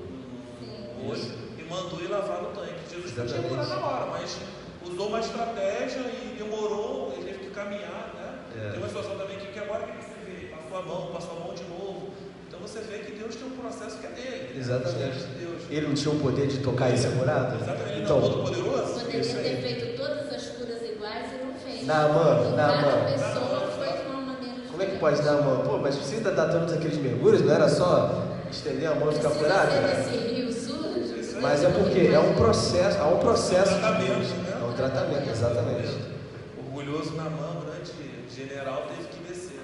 no olho e mandou ele lavar no tanque. Jesus podia curar na hora, mas usou uma estratégia e demorou, ele teve que caminhar, né? Tem uma situação também que agora que você vê, passou a mão de novo. Então você vê que Deus tem um processo que é dele.
Exatamente.
Deus.
Ele não tinha o poder de tocar e ser curado?
Exatamente, ele
então,
não é todo poderoso.
Poderia ter feito todas as curas iguais e não fez.
Naamã.
Cada pessoa foi de uma maneira diferente.
Como é que pode Naamã? Pô, mas precisa dar todos aqueles mergulhos, não era só estender a mão e ficar curado?
Esse rio sujo.
Mas é porque há um processo.
É um tratamento, né?
É um tratamento, exatamente.
Orgulhoso Naamã, grande general,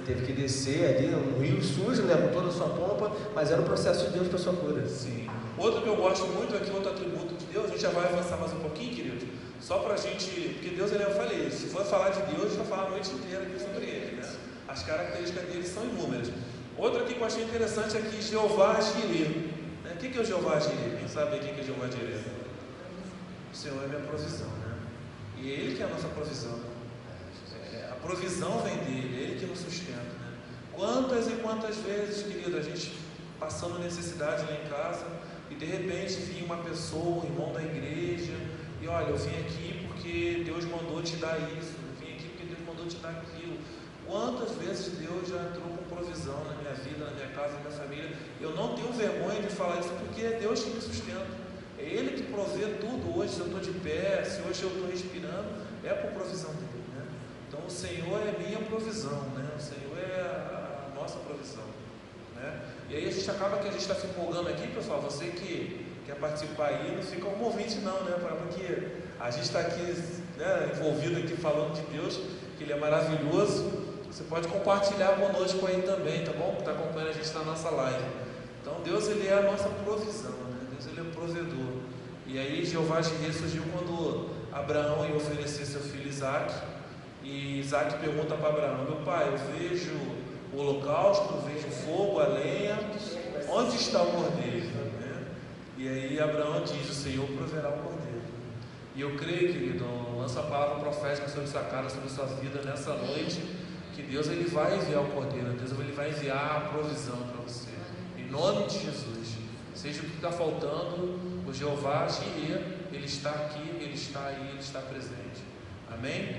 teve que descer ali um rio sujo, né, com toda a sua pompa, mas era o processo de Deus para a sua cura.
Sim. Outro que eu gosto muito aqui, outro atributo de Deus, a gente já vai avançar mais um pouquinho, querido, só para a gente, porque Deus, eu falei, se for falar de Deus, a gente vai falar a noite inteira aqui sobre ele, né? As características dele são inúmeras. Outro aqui que eu achei interessante é que Jeová Jireh. Né? O que é o Jeová Jireh? Quem sabe o que é Jeová Jireh? O Senhor é minha provisão, né? E é Ele que é a nossa provisão. A provisão vem dele, é Ele que nos sustenta, né? Quantas e quantas vezes, querido, a gente passando necessidade lá em casa e de repente vinha uma pessoa, um irmão da igreja, e olha, eu vim aqui porque Deus mandou te dar isso, eu vim aqui porque Deus mandou te dar aquilo. Quantas vezes Deus já entrou com provisão na minha vida, na minha casa, na minha família? Eu não tenho vergonha de falar isso porque é Deus que me sustenta. É Ele que provê tudo. Hoje, se eu estou de pé, se hoje eu estou respirando, é por provisão dele, né? Então o Senhor é minha provisão, né? O Senhor é a nossa provisão, né? E aí a gente acaba que a gente está se empolgando aqui, pessoal. Você que quer participar aí, não fica como ouvinte não, né? Porque a gente está aqui, né, envolvido aqui falando de Deus, que Ele é maravilhoso. Você pode compartilhar conosco aí também, tá bom? Que está acompanhando a gente na nossa live. Então Deus, Ele é a nossa provisão, né? Deus, Ele é o provedor. E aí Jeová Jireh surgiu quando Abraão ia oferecer seu filho Isaac. E Isaac pergunta para Abraão: meu pai, eu vejo o holocausto, eu vejo o fogo, a lenha, onde está o cordeiro? Né? E aí Abraão diz: o Senhor proverá o cordeiro. E eu creio, querido, lança a palavra profética sobre sua casa, sobre sua vida nessa noite, que Deus, Ele vai enviar o cordeiro, Deus, Ele vai enviar a provisão para você, em nome de Jesus. Seja o que está faltando, o Jeová Jireh, Ele está aqui, Ele está aí, Ele está presente. Amém?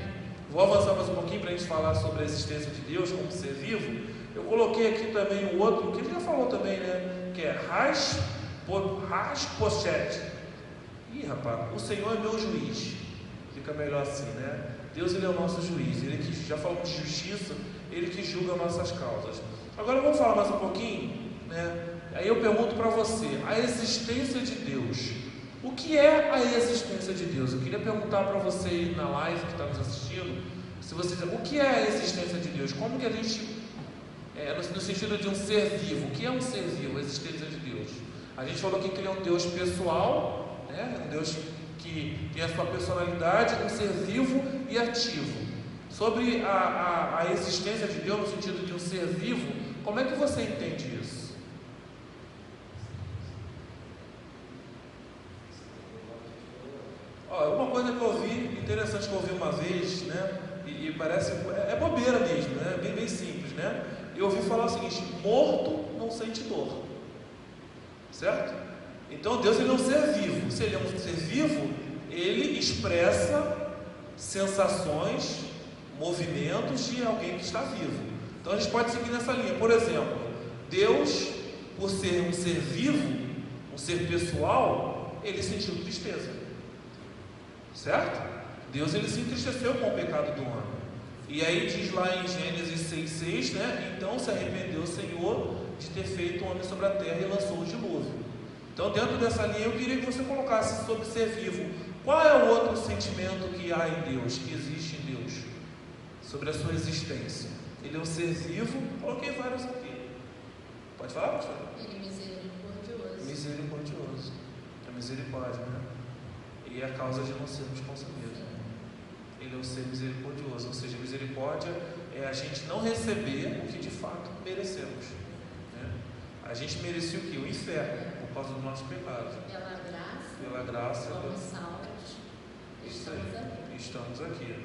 Vou avançar mais um pouquinho para a gente falar sobre a existência de Deus como ser vivo. Eu coloquei aqui também o outro, que ele já falou também, né? Que é Hashposhet. Ih, rapaz, o Senhor é meu juiz. Fica melhor assim, né? Deus, Ele é o nosso juiz. Ele que, já falamos de justiça, Ele que julga nossas causas. Agora vamos falar mais um pouquinho, né? Aí eu pergunto para você, a existência de Deus. O que é a existência de Deus? Eu queria perguntar para você aí na live que está nos assistindo, se você, o que é a existência de Deus? Como que a gente, no sentido de um ser vivo, o que é um ser vivo, a existência de Deus? A gente falou aqui que Ele é um Deus pessoal, né? Um Deus que tem a sua personalidade, um ser vivo e ativo. Sobre a existência de Deus no sentido de um ser vivo, como é que você entende isso? Uma coisa que eu ouvi, interessante que eu ouvi uma vez, né? E parece, é bobeira mesmo, né? Bem simples, né? Eu ouvi falar o seguinte: morto não sente dor, certo? Então Deus, Ele é um ser vivo. Se Ele é um ser vivo, Ele expressa sensações, movimentos de alguém que está vivo. Então a gente pode seguir nessa linha. Por exemplo, Deus, por ser um ser vivo, um ser pessoal, Ele sentiu tristeza, certo? Deus, Ele se entristeceu com o pecado do homem. E aí diz lá em Gênesis 6,6, né? Então se arrependeu o Senhor de ter feito o homem sobre a terra e lançou o dilúvio. Então, dentro dessa linha, eu queria que você colocasse sobre ser vivo. Qual é o outro sentimento que há em Deus, que existe em Deus, sobre a sua existência? Ele é um ser vivo. Coloquei vários aqui. Pode falar, pastor?
Ele é misericordioso.
Misericordioso. É misericórdia, né? E é a causa de não sermos consumidos. Ele é um ser misericordioso. Ou seja, misericórdia é a gente não receber o que de fato merecemos, né? A gente merecia o quê? O inferno, por causa dos nossos pecados. Pela graça,
somos salvos.
Estamos aqui.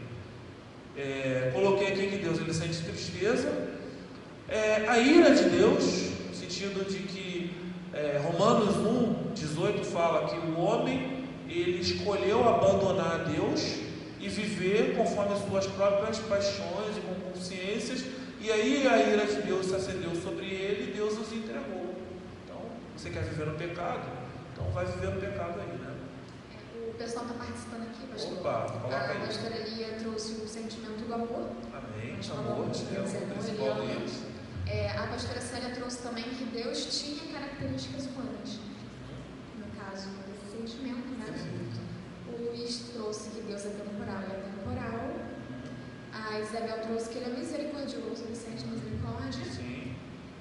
Coloquei aqui que Deus, Ele sente tristeza. A ira de Deus, sentir sentido de que Romanos 1:18 fala que o homem ele escolheu abandonar a Deus e viver conforme as suas próprias paixões e concupiscências, e aí a ira de Deus se acendeu sobre ele e Deus os entregou. Então, você quer viver no pecado? Então vai viver no pecado aí, né?
O pessoal está participando aqui, pastor.
Opa, coloca aí.
A pastora Lia trouxe o sentimento do amor.
Amém.
Amor,
Principal isso.
A pastora Célia trouxe também que Deus tinha características humanas. No caso, esse sentimento, né? O Luiz trouxe que Deus é temporal e atemporal. A Isabel trouxe que ele é misericordioso, ele sente misericórdia.
Sim.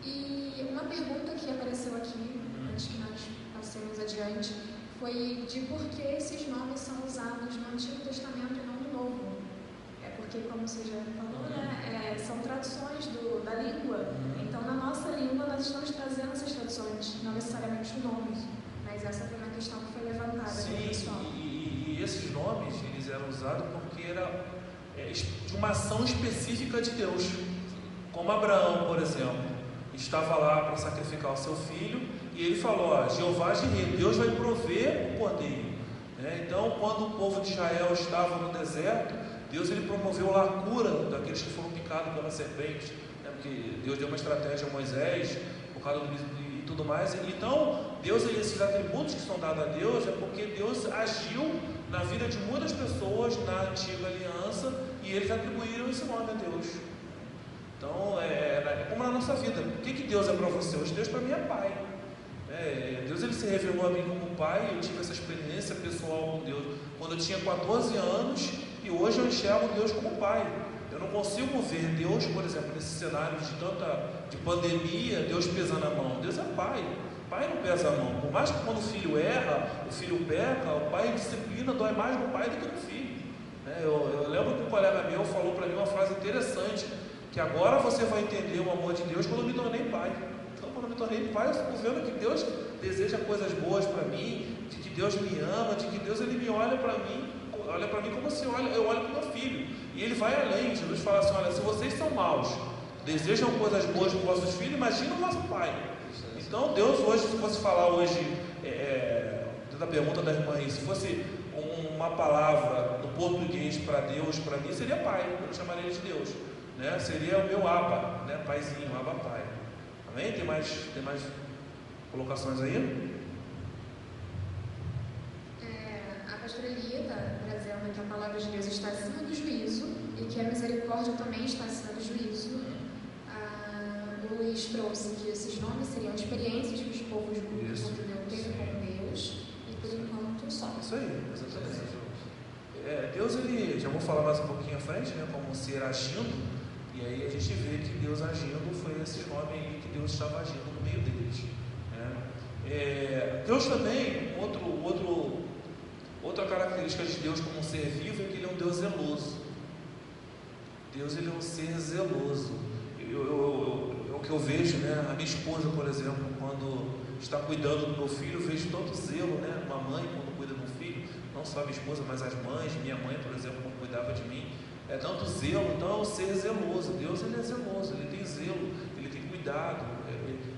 E uma pergunta que apareceu aqui, antes que nós passemos adiante, foi de por que esses nomes são usados no Antigo Testamento e não no Novo. É porque, como você já falou, né, são traduções da língua. Então, na nossa língua, nós estamos trazendo essas traduções, não necessariamente o nome. Mas essa foi uma questão que foi levantada.
Sim,
pessoal.
E esses nomes, eles eram usados porque era de uma ação específica de Deus. Como Abraão, por exemplo, estava lá para sacrificar o seu filho, e ele falou, Jeová Jireh, Deus vai prover o cordeiro. Então, quando o povo de Israel estava no deserto, Deus ele promoveu a cura daqueles que foram picados pela serpente, porque Deus deu uma estratégia a Moisés, por causa e tudo mais. Então, Deus, esses atributos que são dados a Deus, é porque Deus agiu na vida de muitas pessoas na antiga aliança, e eles atribuíram esse nome a Deus. Então, é como na nossa vida. O que Deus é para você? Hoje Deus para mim é Pai. Deus ele se revelou a mim como Pai. Eu tive essa experiência pessoal com Deus quando eu tinha 14 anos, e hoje eu enxergo Deus como Pai. Eu não consigo ver Deus, por exemplo, nesse cenário de pandemia, Deus pesando a mão. Deus é Pai. Pai não pesa a mão. Por mais que quando o filho erra, o filho peca, o pai disciplina, dói mais no pai do que no filho. Eu lembro que um colega meu falou para mim uma frase interessante, que agora você vai entender o amor de Deus quando eu me tornei pai. Então, quando eu me tornei pai, eu fico vendo que Deus deseja coisas boas para mim, de que Deus me ama, de que Deus ele me olha para mim como se eu olho para o meu filho. E ele vai além. Jesus fala assim, olha, se vocês são maus, desejam coisas boas para os vossos filhos, imagina o vosso pai. Então, Deus hoje, se fosse falar hoje, da pergunta da irmã aí, se fosse uma palavra no português para Deus, para mim, seria pai, eu chamaria ele de Deus, né? Seria o meu Abba, né? Paizinho, Abba Pai. Amém? Tem mais colocações aí?
A pastora Lia está trazendo que a palavra de Deus está acima do juízo e que a misericórdia também está acima do juízo. O Luiz trouxe que esses nomes seriam experiências que os povos judeus teve com Deus, e por enquanto só.
Isso aí, exatamente. Deus, ele, já vou falar mais um pouquinho à frente, né, como ser agindo, e aí a gente vê que Deus agindo foi esse nome aí que Deus estava agindo no meio deles. Deus também, outra característica de Deus como um ser vivo é que ele é um Deus zeloso. Deus ele é um ser zeloso. O que eu vejo, né, a minha esposa, por exemplo, quando está cuidando do meu filho, eu vejo tanto zelo, né, uma mãe quando cuida do filho, não só a minha esposa, mas as mães, minha mãe, por exemplo, quando cuidava de mim, tanto zelo. Então é um ser zeloso. Deus ele é zeloso, ele tem zelo, ele tem cuidado,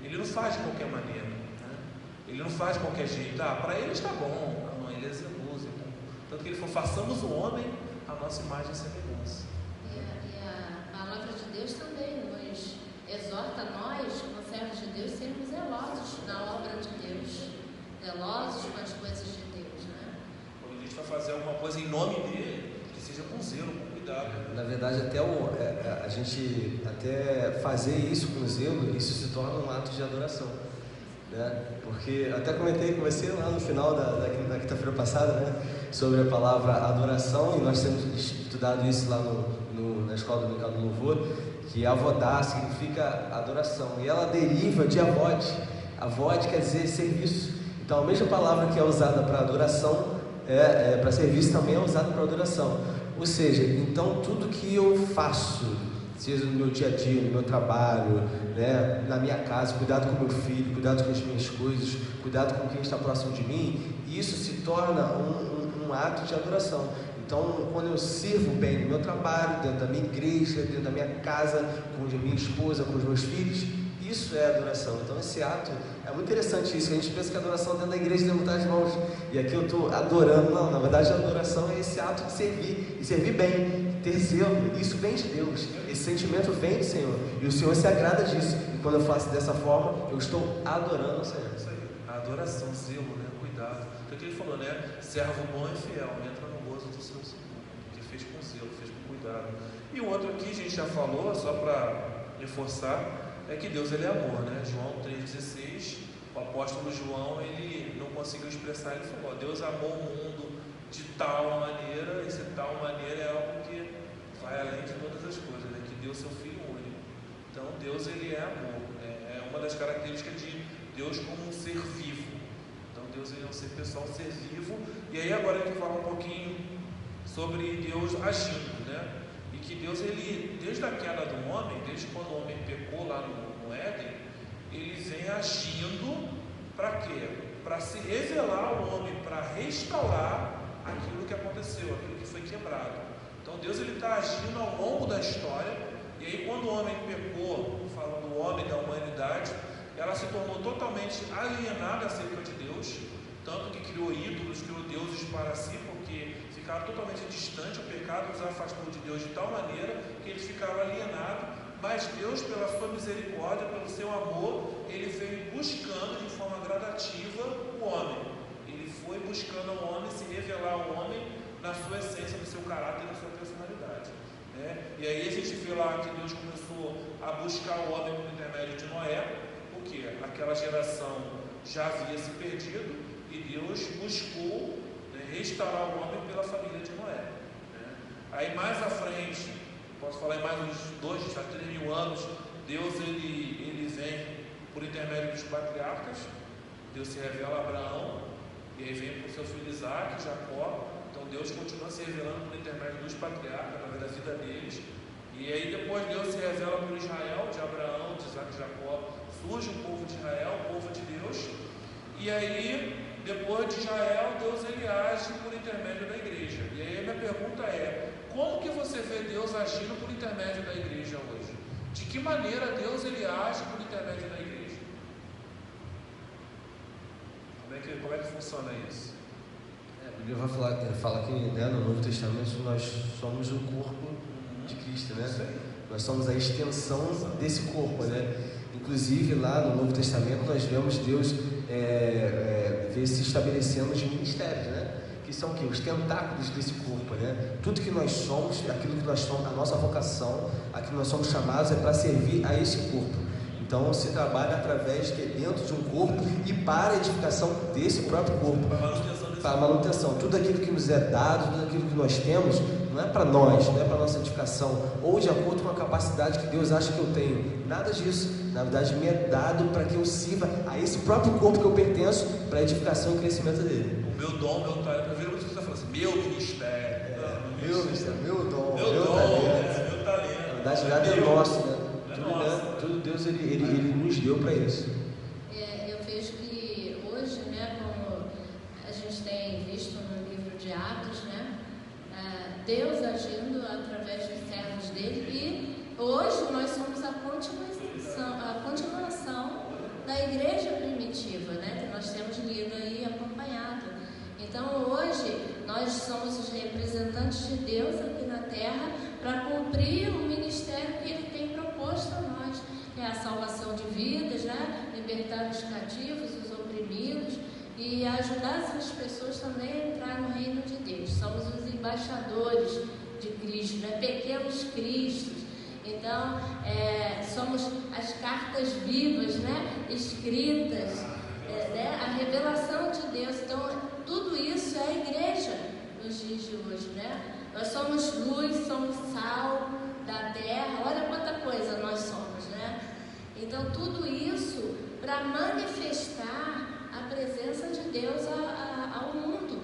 ele não faz de qualquer maneira, né? Ele não faz de qualquer jeito, para ele está bom, não, ele é zeloso, tanto que ele falou, façamos o homem a nossa imagem e semelhança.
E a palavra de Deus também nos exorta a nós, como servos de Deus, sermos zelosos na obra de Deus, zelosos com as coisas de Deus, né?
Quando a gente vai fazer alguma coisa em nome dele, que seja com zelo, com cuidado.
Na verdade, até a gente até fazer isso com zelo, isso se torna um ato de adoração, né? Porque até comentei com você lá no final da quinta-feira passada, né, sobre a palavra adoração, e nós temos estudado isso lá na Escola Dominical do Louvor, que avodá significa adoração, e ela deriva de avod. Avod quer dizer serviço. Então a mesma palavra que é usada para adoração, para serviço também é usada para adoração. Ou seja, então tudo que eu faço, seja no meu dia a dia, no meu trabalho, né, na minha casa, cuidado com meu filho, cuidado com as minhas coisas, cuidado com quem está próximo de mim, isso se torna um ato de adoração. Então, quando eu sirvo bem no meu trabalho, dentro da minha igreja, dentro da minha casa, com a minha esposa, com os meus filhos, Isso é adoração. Então esse ato é muito interessante isso. A gente pensa que a adoração é dentro da igreja, levantar as mãos. E aqui eu estou adorando. Não, na verdade a adoração é esse ato de servir. E servir bem, ter zelo. Isso vem de Deus. Esse sentimento vem do Senhor. E o Senhor se agrada disso. E quando eu faço dessa forma, eu estou adorando o Senhor.
Isso aí. A adoração, zelo, né? Cuidado. Foi o que ele falou, né? Servo bom e fiel. Entra no gozo do seu Senhor. Que fez com zelo, fez com cuidado. E o outro aqui, a gente já falou, só para reforçar, é que Deus ele é amor, né? João 3,16, o apóstolo João ele não conseguiu expressar, ele falou: Deus amou o mundo de tal maneira, esse tal maneira é algo que vai além de todas as coisas, né? Que deu seu Filho único. Então Deus ele é amor, é uma das características de Deus como um ser vivo. Então Deus ele é um ser pessoal, um ser vivo. E aí agora a gente fala um pouquinho sobre Deus agindo, né? E que Deus, ele, desde a queda do homem, desde quando o homem pecou lá no Éden, ele vem agindo para quê? Para se revelar ao homem, para restaurar aquilo que aconteceu, aquilo que foi quebrado. Então Deus está agindo ao longo da história, e aí quando o homem pecou, falando do homem, da humanidade, ela se tornou totalmente alienada acerca de Deus, tanto que criou ídolos, criou deuses para si, porque ficaram totalmente distantes, o pecado os afastou de Deus de tal maneira que eles ficaram alienados, mas Deus, pela sua misericórdia, pelo seu amor, ele veio buscando de forma gradativa o homem. Ele foi buscando ao homem, se revelar ao homem na sua essência, no seu caráter, na sua personalidade, né? E aí a gente vê lá que Deus começou a buscar o homem por intermédio de Noé, porque aquela geração já havia se perdido, e Deus buscou, né, restaurar o homem pela família de Noé, né? Aí mais à frente, posso falar em mais uns 2 a 3 mil anos, Deus ele vem por intermédio dos patriarcas. Deus se revela a Abraão, e aí vem por seu filho Isaac, Jacó. Então Deus continua se revelando por intermédio dos patriarcas, através da vida deles. E aí depois Deus se revela por Israel, de Abraão, de Isaac e Jacó. Surge o povo de Israel, o povo de Deus. E aí, depois de Israel, Deus ele age por intermédio da igreja. E aí a minha pergunta é: como que você vê Deus agindo por intermédio da igreja hoje? De que maneira Deus ele age por intermédio da igreja? Como é que funciona isso?
A Bíblia fala que, né, no Novo Testamento nós somos o corpo de Cristo, né? Nós somos a extensão desse corpo, né? Inclusive lá no Novo Testamento nós vemos Deus ver se estabelecendo os ministérios, né? Que são o quê? Os tentáculos desse corpo, né? Tudo que nós somos, aquilo que nós somos, a nossa vocação, aquilo que nós somos chamados é para servir a esse corpo. Então se trabalha através de dentro de um corpo e para a edificação desse próprio corpo, para a manutenção. Tudo aquilo que nos é dado, tudo aquilo que nós temos, não é para nós, não é para a nossa edificação, ou de acordo com a capacidade que Deus acha que eu tenho. Nada disso. Na verdade, me é dado para que eu sirva a esse próprio corpo que eu pertenço, para a edificação e crescimento dele.
O meu dom, meu talento. Eu vi muitas pessoas falando assim: meu ministério.
Meu ministério, meu dom,
meu talento. Meu talento.
Na verdade, nada é nosso, né? Tudo Deus ele nos deu para isso.
Eu vejo que hoje, né, como a gente tem visto no livro de Atos, né, Deus agindo através dos servos dele, e hoje nós somos a continuação da igreja primitiva, né, que nós temos lido aí e acompanhado. Então hoje nós somos os representantes de Deus aqui na terra para cumprir o ministério que ele tem proposto a nós, que é a salvação de vidas, né? Libertar os cativos, os oprimidos e ajudar essas pessoas também a entrar no reino de Deus. Somos os embaixadores de Cristo, né? Pequenos Cristos. Então, somos as cartas vivas, né? Escritas, né? A revelação de Deus. Então, tudo isso é a igreja nos dias de hoje, né? Nós somos luz, somos sal da terra. Olha quanta coisa nós somos, né? Então, tudo isso para manifestar a presença de Deus ao mundo.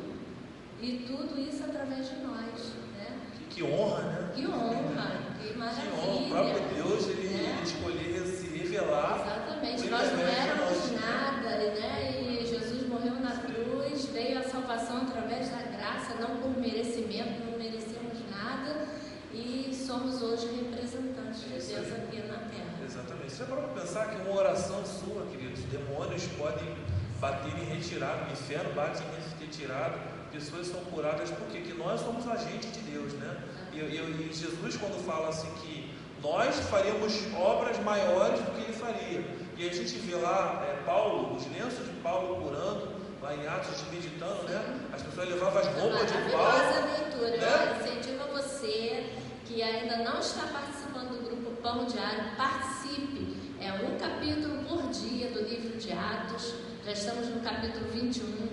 E tudo isso através de nós, né?
Que honra, né?
Que honra, que maravilha.
Que honra. O próprio Deus, ele escolheu se revelar.
Exatamente. Nós não éramos nada, né? E Jesus morreu na cruz, veio a salvação através da graça, não por merecimento, não merecemos nada. E somos hoje representantes de Deus aqui na terra.
Exatamente. Você parou para pensar que uma oração sua, queridos, demônios podem bater em retirada, o inferno bate em retirada, pessoas são curadas, porque que nós somos agentes de Deus, né? E Jesus, quando fala assim que nós faríamos obras maiores do que ele faria, e a gente vê lá Paulo, os lenços de Paulo curando, lá em Atos, meditando, né? As pessoas levavam as roupas de Paulo.
Maravilhosa leitura,
né?
eu incentivo a você que ainda não está participando do grupo Pão Diário, participe. É um capítulo por dia do livro de Atos, já estamos no capítulo 21.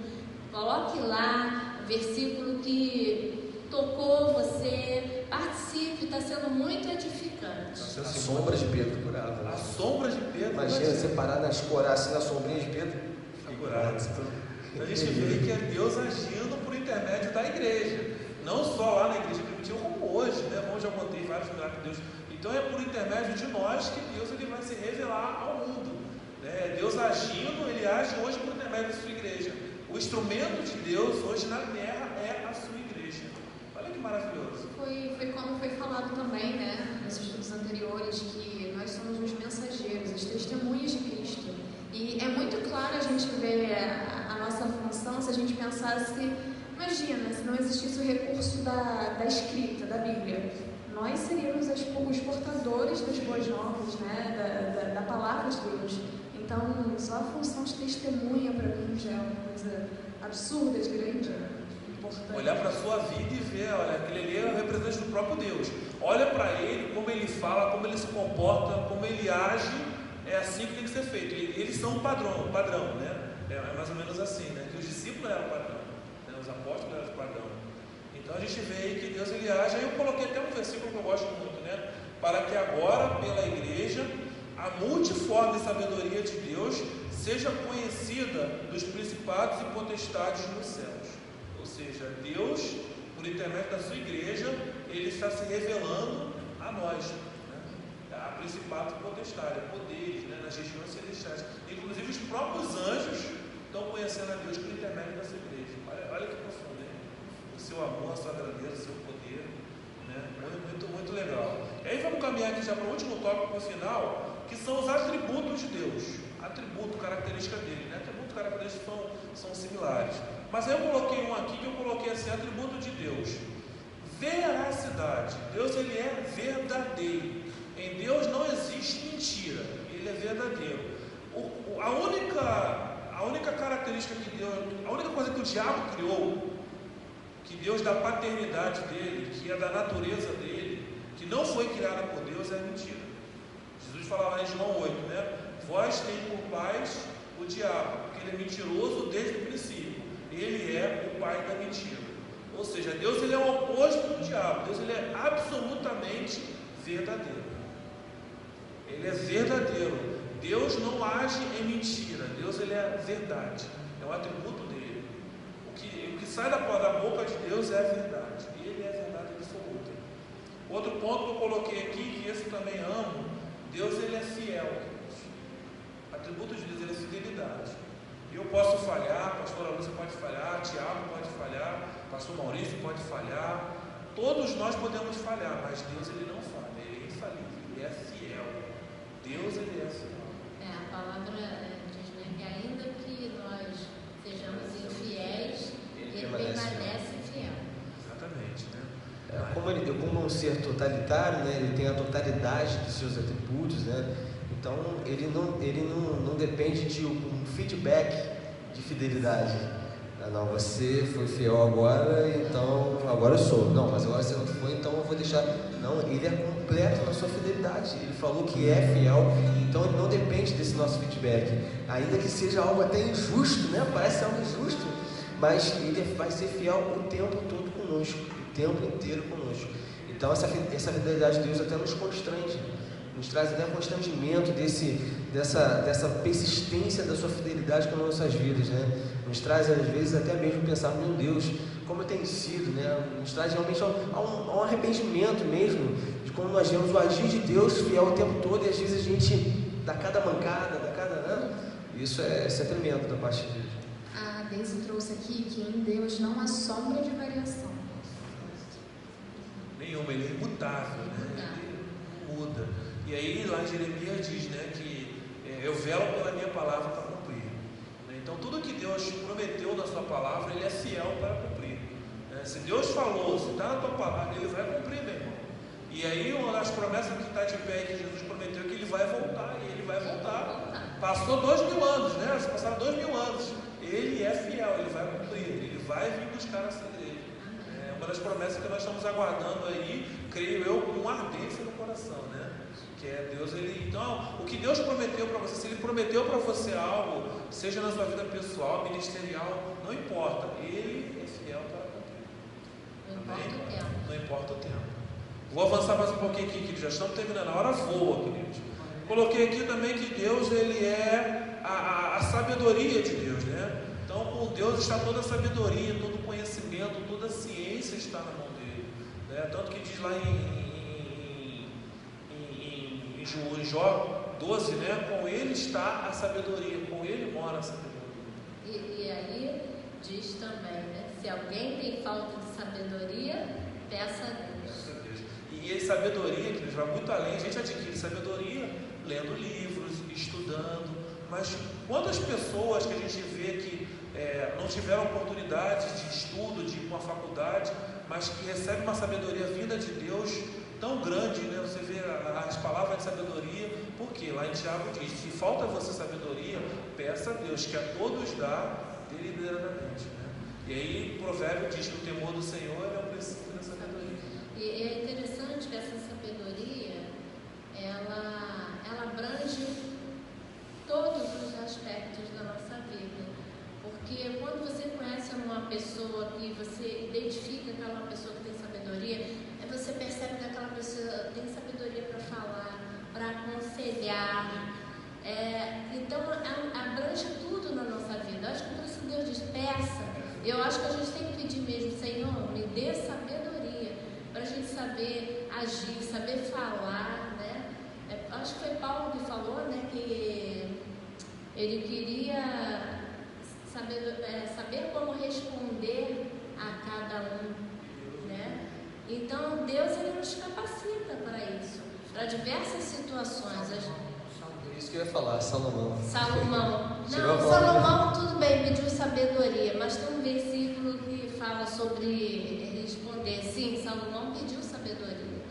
Coloque lá o versículo que tocou você, participe, está sendo muito edificante.
A sombra de Pedro curava.
A sombra de Pedro.
Imagina você parar na escorar assim na sombrinha de Pedro.
Curado. Então a gente vê que é Deus agindo por intermédio da igreja, não só lá na igreja primitiva, como hoje, né? Como eu já contei vários milagres de Deus. Então é por intermédio de nós que Deus ele vai se revelar ao mundo, né? Deus agindo, ele age hoje por intermédio da sua igreja. O instrumento de Deus hoje na terra é a sua igreja. Olha que maravilhoso.
Foi como foi falado também, né, nos estudos anteriores, que nós somos os mensageiros, as testemunhas de Cristo. E é muito claro a gente ver a nossa função se a gente pensasse, imagina, se não existisse o recurso da escrita, da Bíblia. Nós seríamos os portadores das boas novas, né, da palavra de Deus. Então, só a função de testemunha para mim já é uma coisa absurda, de grande, importante.
Olhar para a sua vida e ver, olha, aquele ali é o representante do próprio Deus. Olha para ele, como ele fala, como ele se comporta, como ele age, é assim que tem que ser feito. Eles são um padrão, né? É mais ou menos assim, né? Que os discípulos eram o padrão, né? Os apóstolos eram o padrão. Então a gente vê aí que Deus ele age. Aí eu coloquei até um versículo que eu gosto muito, né? Para que agora, pela igreja, a multiforme sabedoria de Deus seja conhecida dos principados e potestades nos céus. Ou seja, Deus, por intermédio da sua igreja, ele está se revelando a nós, né? A principados e potestades, poderes, né? Nas regiões celestiais. Inclusive os próprios anjos estão conhecendo a Deus por intermédio da sua igreja. Olha que profundo, hein? O seu amor, a sua grandeza, o seu poder, né? Muito legal. E aí vamos caminhar aqui já para o último tópico, no final, que são os atributos de Deus. Atributo, característica dele, né? Atributo e característica são similares. Mas aí eu coloquei um aqui que eu coloquei assim, atributo de Deus. Veracidade. Deus ele é verdadeiro. Em Deus não existe mentira. Ele é verdadeiro. A única característica que Deus, a única coisa que o diabo criou, que Deus da paternidade dele, que é da natureza dele, que não foi criada por Deus, é a mentira. Jesus falava lá em João 8, né? Vós tem por pais o diabo, porque ele é mentiroso desde o princípio. Ele é o pai da mentira. Ou seja, Deus ele é o oposto do diabo. Deus ele é absolutamente verdadeiro. Ele é verdadeiro. Deus não age em mentira. Deus ele é verdade. É um atributo dele. O que sai da boca de Deus é a verdade. E ele é a verdade absoluta. Outro ponto que eu coloquei aqui, que esse também amo, Deus ele é fiel. Atributo de Deus ele é fidelidade. Eu posso falhar, pastora Lúcia pode falhar, Tiago pode falhar, pastor Maurício pode falhar, todos nós podemos falhar, mas Deus ele não falha, ele é infalível, ele é fiel. Deus ele é fiel.
A palavra diz, né, que ainda que nós sejamos infiéis, ele permanece fiel.
Exatamente, né?
Como um ser totalitário, né, ele tem a totalidade dos seus atributos, né? Então ele não depende de um feedback de fidelidade. Não, você foi fiel agora, então agora eu sou. Não, mas agora você não foi, então eu vou deixar. Não, ele é completo na sua fidelidade. Ele falou que é fiel, então ele não depende desse nosso feedback. Ainda que seja algo até injusto, né? Parece algo injusto, mas ele vai ser fiel o tempo todo conosco, o tempo inteiro conosco. Então essa fidelidade de Deus até nos constrange. Nos traz até um constrangimento dessa persistência da sua fidelidade com as nossas vidas, né? Nos traz às vezes até mesmo pensar, meu Deus, como tem sido, né? Nos traz realmente a um arrependimento mesmo, de como nós vemos o agir de Deus fiel o tempo todo, e às vezes a gente dá cada mancada, isso é tremendo da parte de Deus.
A Deise trouxe aqui que em Deus não há sombra de variação.
Nenhuma, ele é imutável, né? Ele não muda. E aí lá em Jeremias diz, né, que eu velo pela minha palavra para cumprir. Então tudo que Deus prometeu na sua palavra, Ele é fiel para cumprir. Se Deus falou, se está na tua palavra, Ele vai cumprir, meu irmão. E aí uma das promessas que está de pé, que Jesus prometeu, é que Ele vai voltar, e Ele vai voltar. Passou 2000 anos, né? Passaram 2000 anos. Ele é fiel, Ele vai cumprir, Ele vai vir buscar essa igreja. É uma das promessas que nós estamos aguardando aí, creio eu, com ardência no coração, né? Que é Deus, Ele... Então, o que Deus prometeu para você, se Ele prometeu para você algo, seja na sua vida pessoal, ministerial, não importa, Ele é fiel para cumprir.
Não importa o tempo.
Não importa o tempo. Vou avançar mais um pouquinho aqui, que já estamos terminando. A hora voa, queridos. Coloquei aqui também que Deus, Ele é a sabedoria de Deus, né? Então, com Deus está toda a sabedoria, todo o conhecimento, toda a ciência está na mão dele, né? Tanto que diz lá em Jó 12, né? Com Ele está a sabedoria, com Ele mora a sabedoria.
E aí diz também, né? Se alguém tem falta de sabedoria, peça a Deus.
E sabedoria, que vai muito além. A gente adquire sabedoria lendo livros, estudando. Mas quantas pessoas que a gente vê que não tiveram oportunidade de estudo, de ir para uma faculdade, mas que recebem uma sabedoria vinda de Deus tão grande, né? Você vê as palavras de sabedoria, porque lá em Tiago diz: se falta a você sabedoria, peça a Deus, que a todos dá deliberadamente, né? E aí o provérbio diz que o temor do Senhor é o princípio da sabedoria.
E é interessante que essa sabedoria, ela abrange todos os aspectos da nossa vida. Porque quando você conhece uma pessoa que você identifica que é uma pessoa que tem sabedoria, você percebe que aquela pessoa tem sabedoria para falar, para aconselhar. Então abrange tudo na nossa vida. Eu acho que por isso Deus diz: peça. Eu acho que a gente tem que pedir mesmo: Senhor, me dê sabedoria para a gente saber agir, saber falar, né? Acho que foi Paulo que falou, né, que ele queria saber como responder a cada um, né? Então Deus, Ele nos capacita para isso, para diversas situações.
Isso que eu ia falar, Salomão.
Não, Salomão tudo bem, pediu sabedoria, mas tem um versículo que fala sobre responder. Sim, Salomão pediu sabedoria.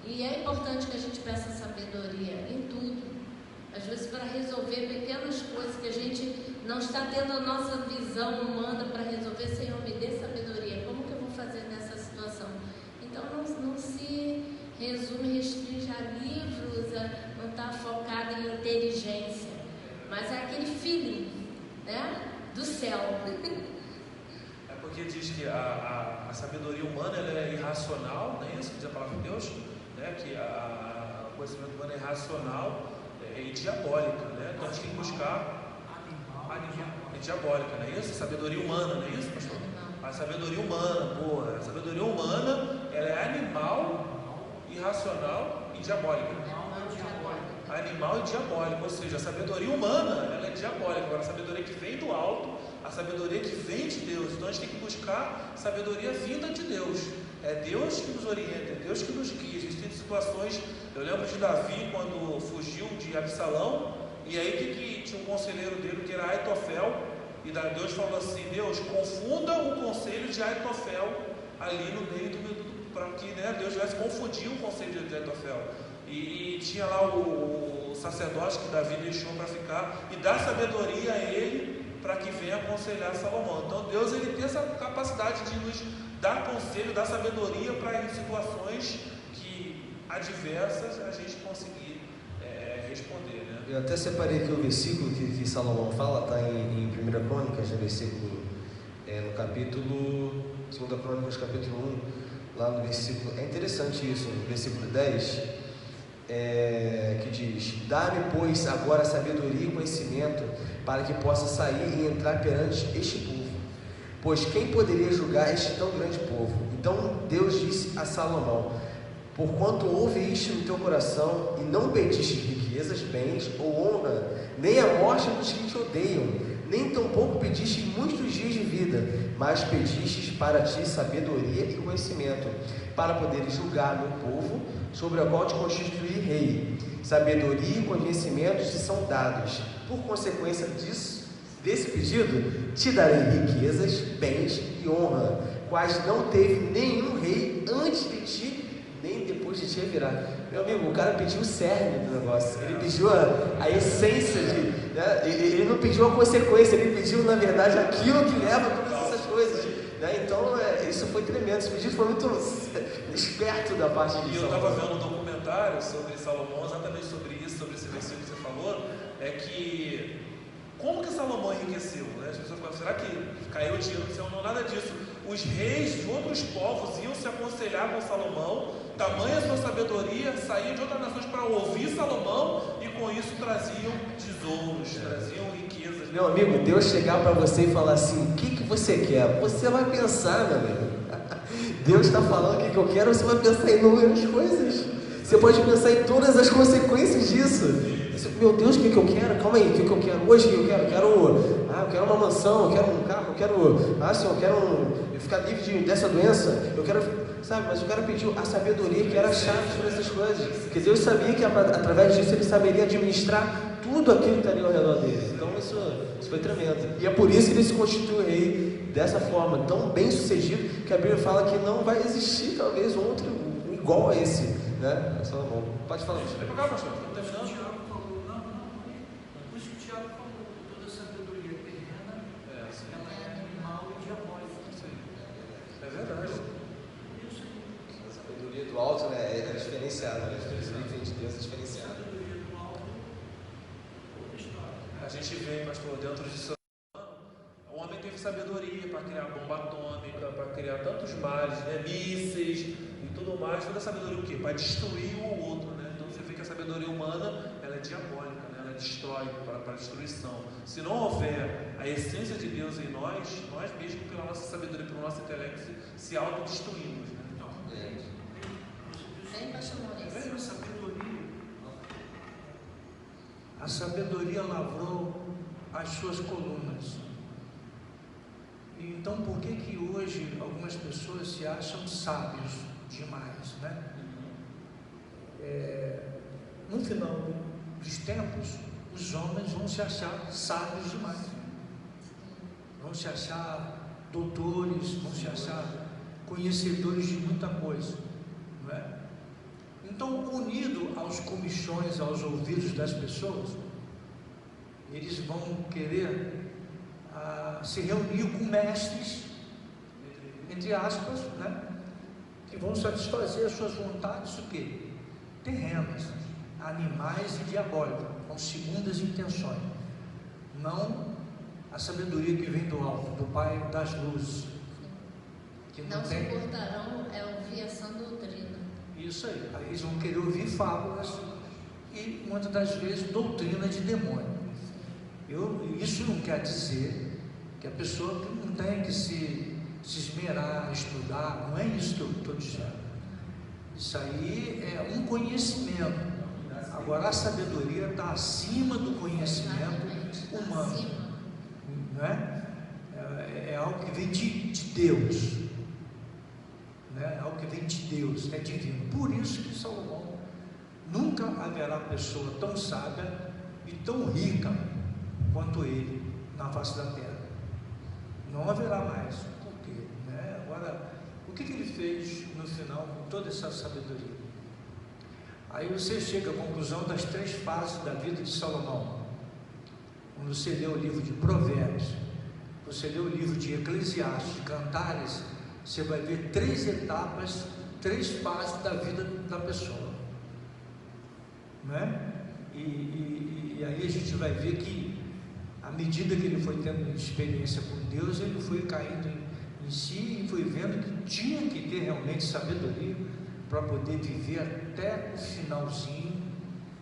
E é importante que a gente peça sabedoria em tudo. Às vezes para resolver pequenas coisas que a gente não está tendo a nossa visão humana para resolver. Senhor, me dê sabedoria. Como que eu vou fazer nessa situação? Então não se restringe a livros, não está focado em inteligência, mas é aquele feeling, né, do céu.
É porque diz que a sabedoria humana, ela é irracional, não é isso que diz a palavra de Deus? Né? Que o conhecimento humano é irracional e diabólica, né? Então a gente tem que buscar é diabólica, não é isso? Sabedoria humana, não é isso, pastor? A sabedoria humana, a sabedoria humana, ela é animal, irracional e diabólica. Animal e diabólico, ou seja, a sabedoria humana, ela é diabólica. Agora, a sabedoria que vem do alto, a sabedoria que vem de Deus. Então a gente tem que buscar sabedoria vinda de Deus. É Deus que nos orienta, é Deus que nos guia. A gente tem situações, eu lembro de Davi quando fugiu de Absalão, e aí que tinha um conselheiro dele que era Aitofel, e Deus falou assim: Deus, confunda o conselho de Aitofel ali no meio para que, né, Deus tivesse confundido o conselho de Aitofel. E tinha lá o sacerdote que Davi deixou para ficar e dar sabedoria a ele para que venha aconselhar Salomão. Então Deus, Ele tem essa capacidade de nos dar conselho, dar sabedoria para em situações que adversas a gente conseguir responder, né?
Eu até separei aqui o versículo que Salomão fala, está em 1 Crônicas, no versículo, no capítulo, 2 Crônicas, capítulo 1, lá no versículo, é interessante isso, no versículo 10, que diz: dá-me, pois, agora sabedoria e conhecimento, para que possa sair e entrar perante este povo, pois quem poderia julgar este tão grande povo? Então Deus disse a Salomão: porquanto houve isto no teu coração, e não pediste riquezas, bens ou honra, nem a morte dos que te odeiam, nem tampouco pediste muitos dias de vida, mas pedistes para ti sabedoria e conhecimento, para poderes julgar meu povo, sobre a qual te constituí rei. sabedoria e conhecimento te são dados. Por consequência desse pedido, te darei riquezas, bens e honra, quais não teve nenhum rei antes de ti, nem depois de ti haverá. Meu amigo, o cara pediu o cerne do negócio, ele pediu a essência né? Ele não pediu a consequência, ele pediu, na verdade, aquilo que leva a todas essas coisas, né? Então, isso foi tremendo, esse pedido foi muito esperto da parte de
Salomão. E eu estava vendo um documentário sobre Salomão, exatamente sobre isso, sobre esse versículo que você falou, é que como que Salomão enriqueceu? Né? As pessoas falam, será que caiu dinheiro do céu? Não, nada disso. Os reis de outros povos iam se aconselhar com Salomão, tamanha sua sabedoria, saíam de outras nações para ouvir Salomão e com isso traziam tesouros, traziam riquezas.
Meu amigo, Deus chegar para você e falar assim, o que você quer? Você vai pensar, meu amigo. Deus está falando o que eu quero, você vai pensar em inúmeras coisas. Você pode pensar em todas as consequências disso. Meu Deus, o que eu quero? Calma aí, o que eu quero? Hoje o que eu quero? Eu quero uma mansão, eu quero um carro, eu quero, Senhor, eu quero ficar livre dessa doença, eu quero, sabe, mas o cara pediu a sabedoria que era a chave sobre essas coisas, porque Deus sabia que através disso ele saberia administrar tudo aquilo que estaria ao redor dele. Então isso foi tremendo, e é por isso que ele se constitui rei dessa forma, tão bem sucedido, que a Bíblia fala que não vai existir talvez outro igual a esse, né? Salomão. Pode falar.
Vem pra cá, pastor, estamos terminando.
Do alto, né? É diferenciado, né? O de Deus é diferenciado.
A gente vê, pastor, dentro de seu o homem teve sabedoria para criar bomba atômica, para criar tantos males, né? Mísseis e tudo mais. Toda a sabedoria o quê? Para destruir o outro, né? Então você vê que a sabedoria humana ela é diabólica, né? Ela destrói para destruição. Se não houver a essência de Deus em nós mesmos, pela nossa sabedoria, pelo nosso intelecto, se autodestruímos, né?
A sabedoria lavrou as suas colunas. Então, por que hoje algumas pessoas se acham sábios demais, né? No final dos tempos, os homens vão se achar sábios demais. Vão se achar doutores, vão se achar conhecedores de muita coisa, não é? Então, unido aos comichões, aos ouvidos das pessoas, eles vão querer se reunir com mestres, entre aspas, né, que vão satisfazer as suas vontades, o quê? Terrenas, animais e diabólicas, com segundas intenções, não a sabedoria que vem do alto, do Pai das luzes, que não
suportarão ouvir essa doutrina.
Isso aí eles vão querer ouvir fábulas e muitas das vezes doutrina de demônio. Isso não quer dizer que a pessoa não tem que se esmerar, estudar, não é isso que eu estou dizendo. Isso aí é um conhecimento. Agora a sabedoria está acima do conhecimento humano, não é? É algo que vem de Deus, né? Algo que vem de Deus, é divino. Por isso que Salomão, nunca haverá pessoa tão sábia e tão rica quanto ele na face da terra. Não haverá mais. Por quê? Né? Agora, o que ele fez no final com toda essa sabedoria? Aí você chega à conclusão das 3 fases da vida de Salomão. Quando você lê o livro de Provérbios, você lê o livro de Eclesiastes, de Cantares, você vai ver 3 etapas, 3 fases da vida da pessoa, né? E aí a gente vai ver que à medida que ele foi tendo experiência com Deus, ele foi caindo em si e foi vendo que tinha que ter realmente sabedoria para poder viver até o finalzinho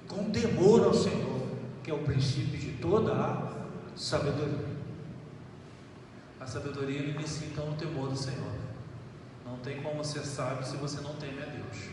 com temor ao Senhor, que é o princípio de toda a sabedoria.
A sabedoria inicia então no temor do Senhor. Não tem como ser sábio se você não teme a Deus.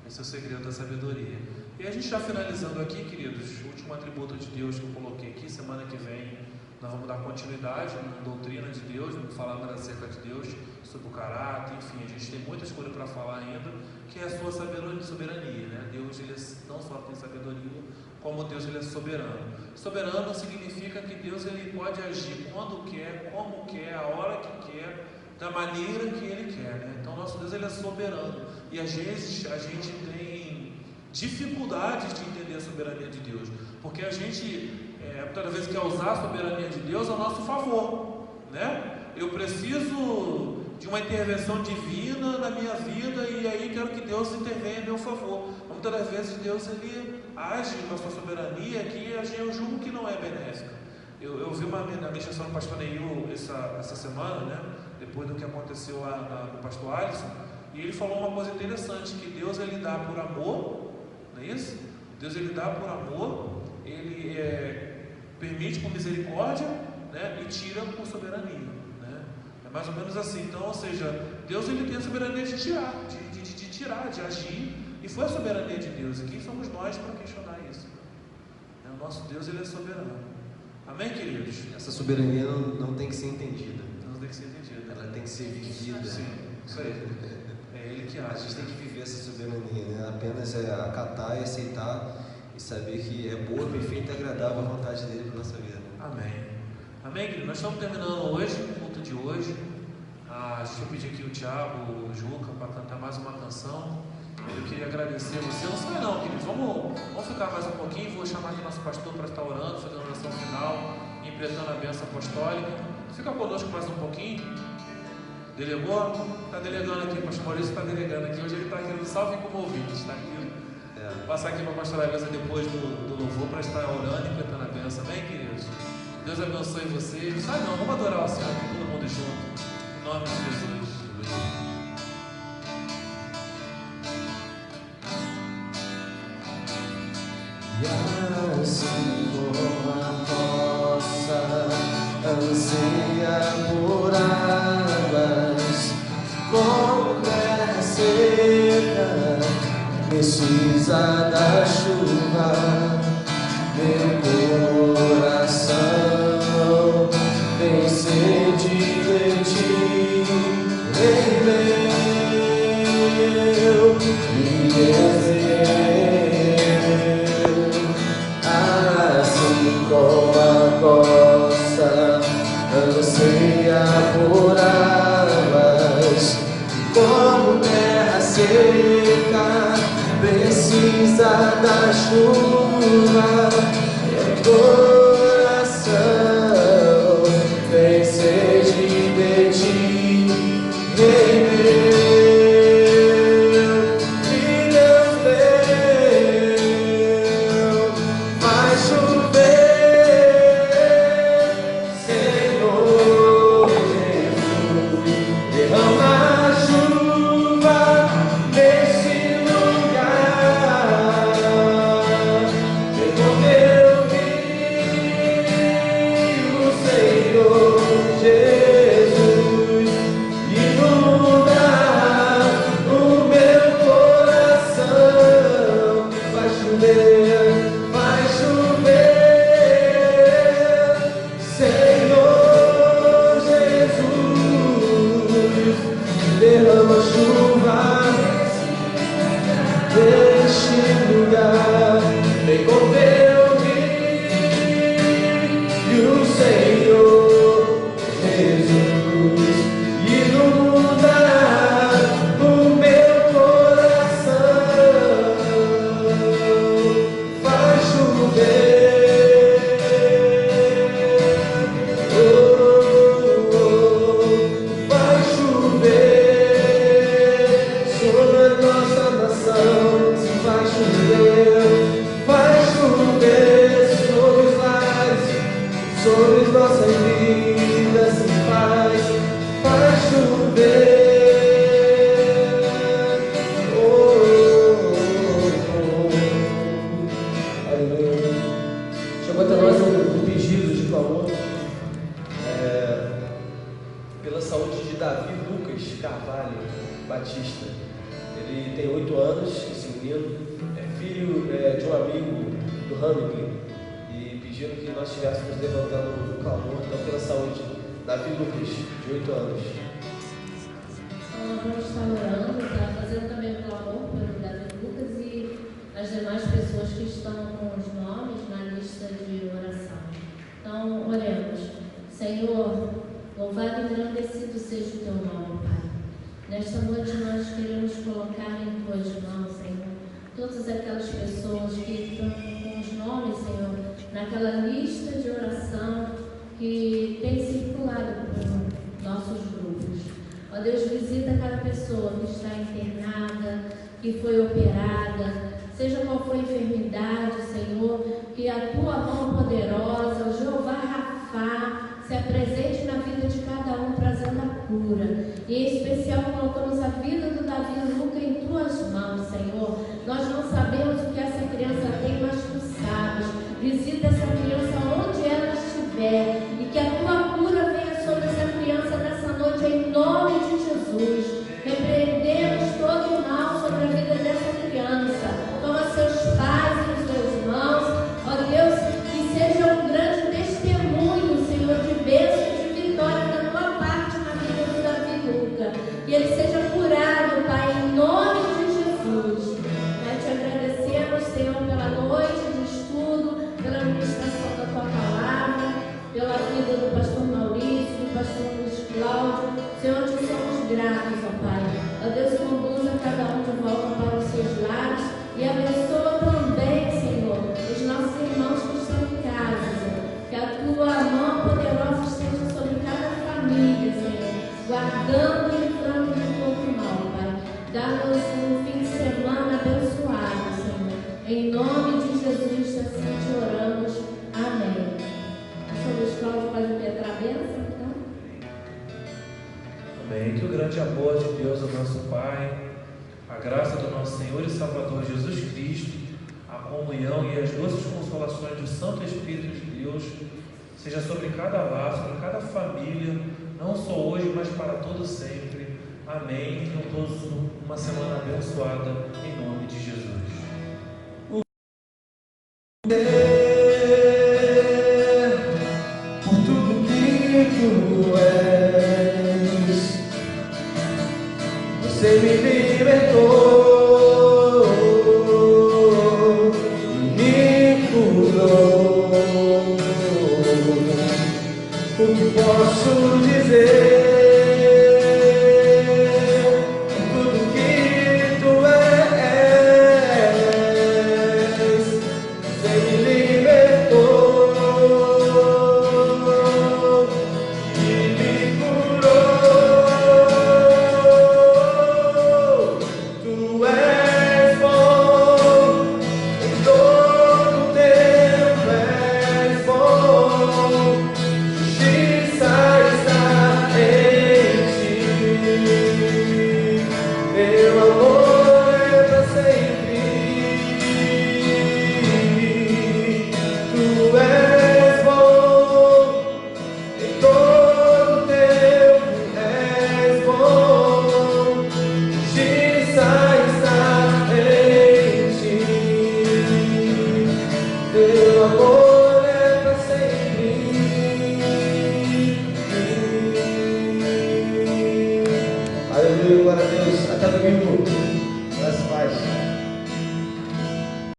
Esse é o segredo da sabedoria. E a gente já finalizando aqui, queridos, o último atributo de Deus que eu coloquei aqui, semana que vem Nós vamos dar continuidade na doutrina de Deus, vamos falar acerca de Deus, sobre o caráter, enfim, a gente tem muitas coisas para falar ainda, que é a sua soberania, né? Deus, ele não só tem sabedoria, como Deus, ele é soberano. Soberano significa que Deus, ele pode agir quando quer, como quer, a hora que quer, da maneira que ele quer, né? Então, nosso Deus, ele é soberano, e às vezes a gente tem dificuldades de entender a soberania de Deus, porque a gente toda vez quer usar a soberania de Deus a nosso favor, né? Eu preciso de uma intervenção divina na minha vida e aí quero que Deus intervenha em meu favor. Muitas das vezes Deus, ele age com a sua soberania que eu julgo que não é benéfica. Eu vi uma ministração do pastor Neil essa semana, né? Depois do que aconteceu lá no pastor Alisson, e ele falou uma coisa interessante, que Deus, ele dá por amor, não é isso? Deus, ele dá por amor, ele permite com misericórdia, né? E tira por soberania, né? É mais ou menos assim. Então, ou seja, Deus, ele tem a soberania de tirar, de tirar, de agir, e foi a soberania de Deus, e quem somos nós para questionar isso? O nosso Deus, ele é soberano. Amém, queridos?
Essa soberania não tem que ser entendida.
Não tem que ser entendida.
Ela tem que ser vivida.
Sim, isso aí. É ele que age.
A gente tem que viver essa soberania, né? Apenas acatar e aceitar e saber que é boa, perfeita e agradável a vontade dele para a nossa vida.
Amém. Amém, querido? Nós estamos terminando hoje, o culto de hoje. Deixa eu pedir aqui o Thiago, o Juca, para cantar mais uma canção. Eu queria agradecer você. Não sai não, queridos. Vamos ficar mais um pouquinho. Vou chamar aqui nosso pastor para estar orando, fazendo a oração final, empreitando a bênção apostólica. Fica conosco mais um pouquinho. Delegou? Está delegando aqui. O pastor Maurício está delegando aqui. Hoje ele está aqui no Salve como ouvinte. Está aqui. Passar aqui para a pastora Elisa depois do louvor para estar orando e empreitando a bênção. Amém, queridos? Deus abençoe vocês. Sai não, vamos adorar o Senhor aqui, todo mundo junto. Em nome de Jesus.
E assim como a nossa anseia por águas, como terra seca, precisa da chuva, meu coração tem sede de ti, em meu como a costa anseia por águas, como terra seca precisa da chuva, meu coração tem sede de ti, em pedindo que nós estivéssemos levantando um clamor, então, pela saúde Davi Lucas, de 8 anos.
Então, nós vamos estar orando, tá? Fazendo também o clamor pelo Davi Lucas e as demais pessoas que estão com os nomes na lista de oração. Então, oremos. Senhor, louvado e engrandecido seja o teu nome, Pai. Nesta noite nós queremos colocar em tuas mãos, Senhor, todas aquelas pessoas que estão com os nomes, Senhor, naquela lista de oração que tem circulado por nossos grupos. Ó Deus, visita cada pessoa que está internada, que foi operada, seja qual for a enfermidade, Senhor, que a tua mão poderosa, o Jeová Rafá, se apresente na vida de cada um, trazendo a cura. E em especial colocamos a vida do Davi Lucas em tuas mãos, Senhor. Nós não sabemos o que essa criança tem, mas tu sabes. Visita essa criança onde ela estiver e que a tua cura venha sobre essa criança nessa noite, em nome de Jesus. Repreendemos todo o mal sobre a vida dessa criança. Toma seus pais em suas mãos, ó Deus, que seja um grande testemunho, Senhor, de bênção e de vitória da tua parte na vida do Davi Lucas. Que ele seja curado, Pai, em nome de Jesus. Nós te agradecemos, Senhor, pela noite de estudo, pela ministração da tua palavra, pela vida do pastor Maurício, do pastor Luiz Cláudio. Senhor, te somos gratos, ó Pai. Ó Deus, conduza cada um de volta para os seus lares e abençoa também, Senhor, os nossos irmãos que estão em casa, Senhor. Que a tua mão poderosa esteja sobre cada família, Senhor, guardando e livrando de todo mal, Pai. Dá-nos um fim de semana abençoado, Senhor. Em nome de Jesus, assim te oramos. Amém. Pastor Luiz Cláudio pode impetrar a bênção, então?
Amém. Que o grande amor de Deus, o nosso Pai, a graça do nosso Senhor e Salvador Jesus Cristo, a comunhão e as doces consolações do Santo Espírito de Deus, seja sobre cada lar, sobre cada família, não só hoje, mas para todos sempre. Amém. Tenham todos uma semana abençoada, em nome de Jesus.
Por tudo que tu és, você me libertou e me curou. O que posso dizer?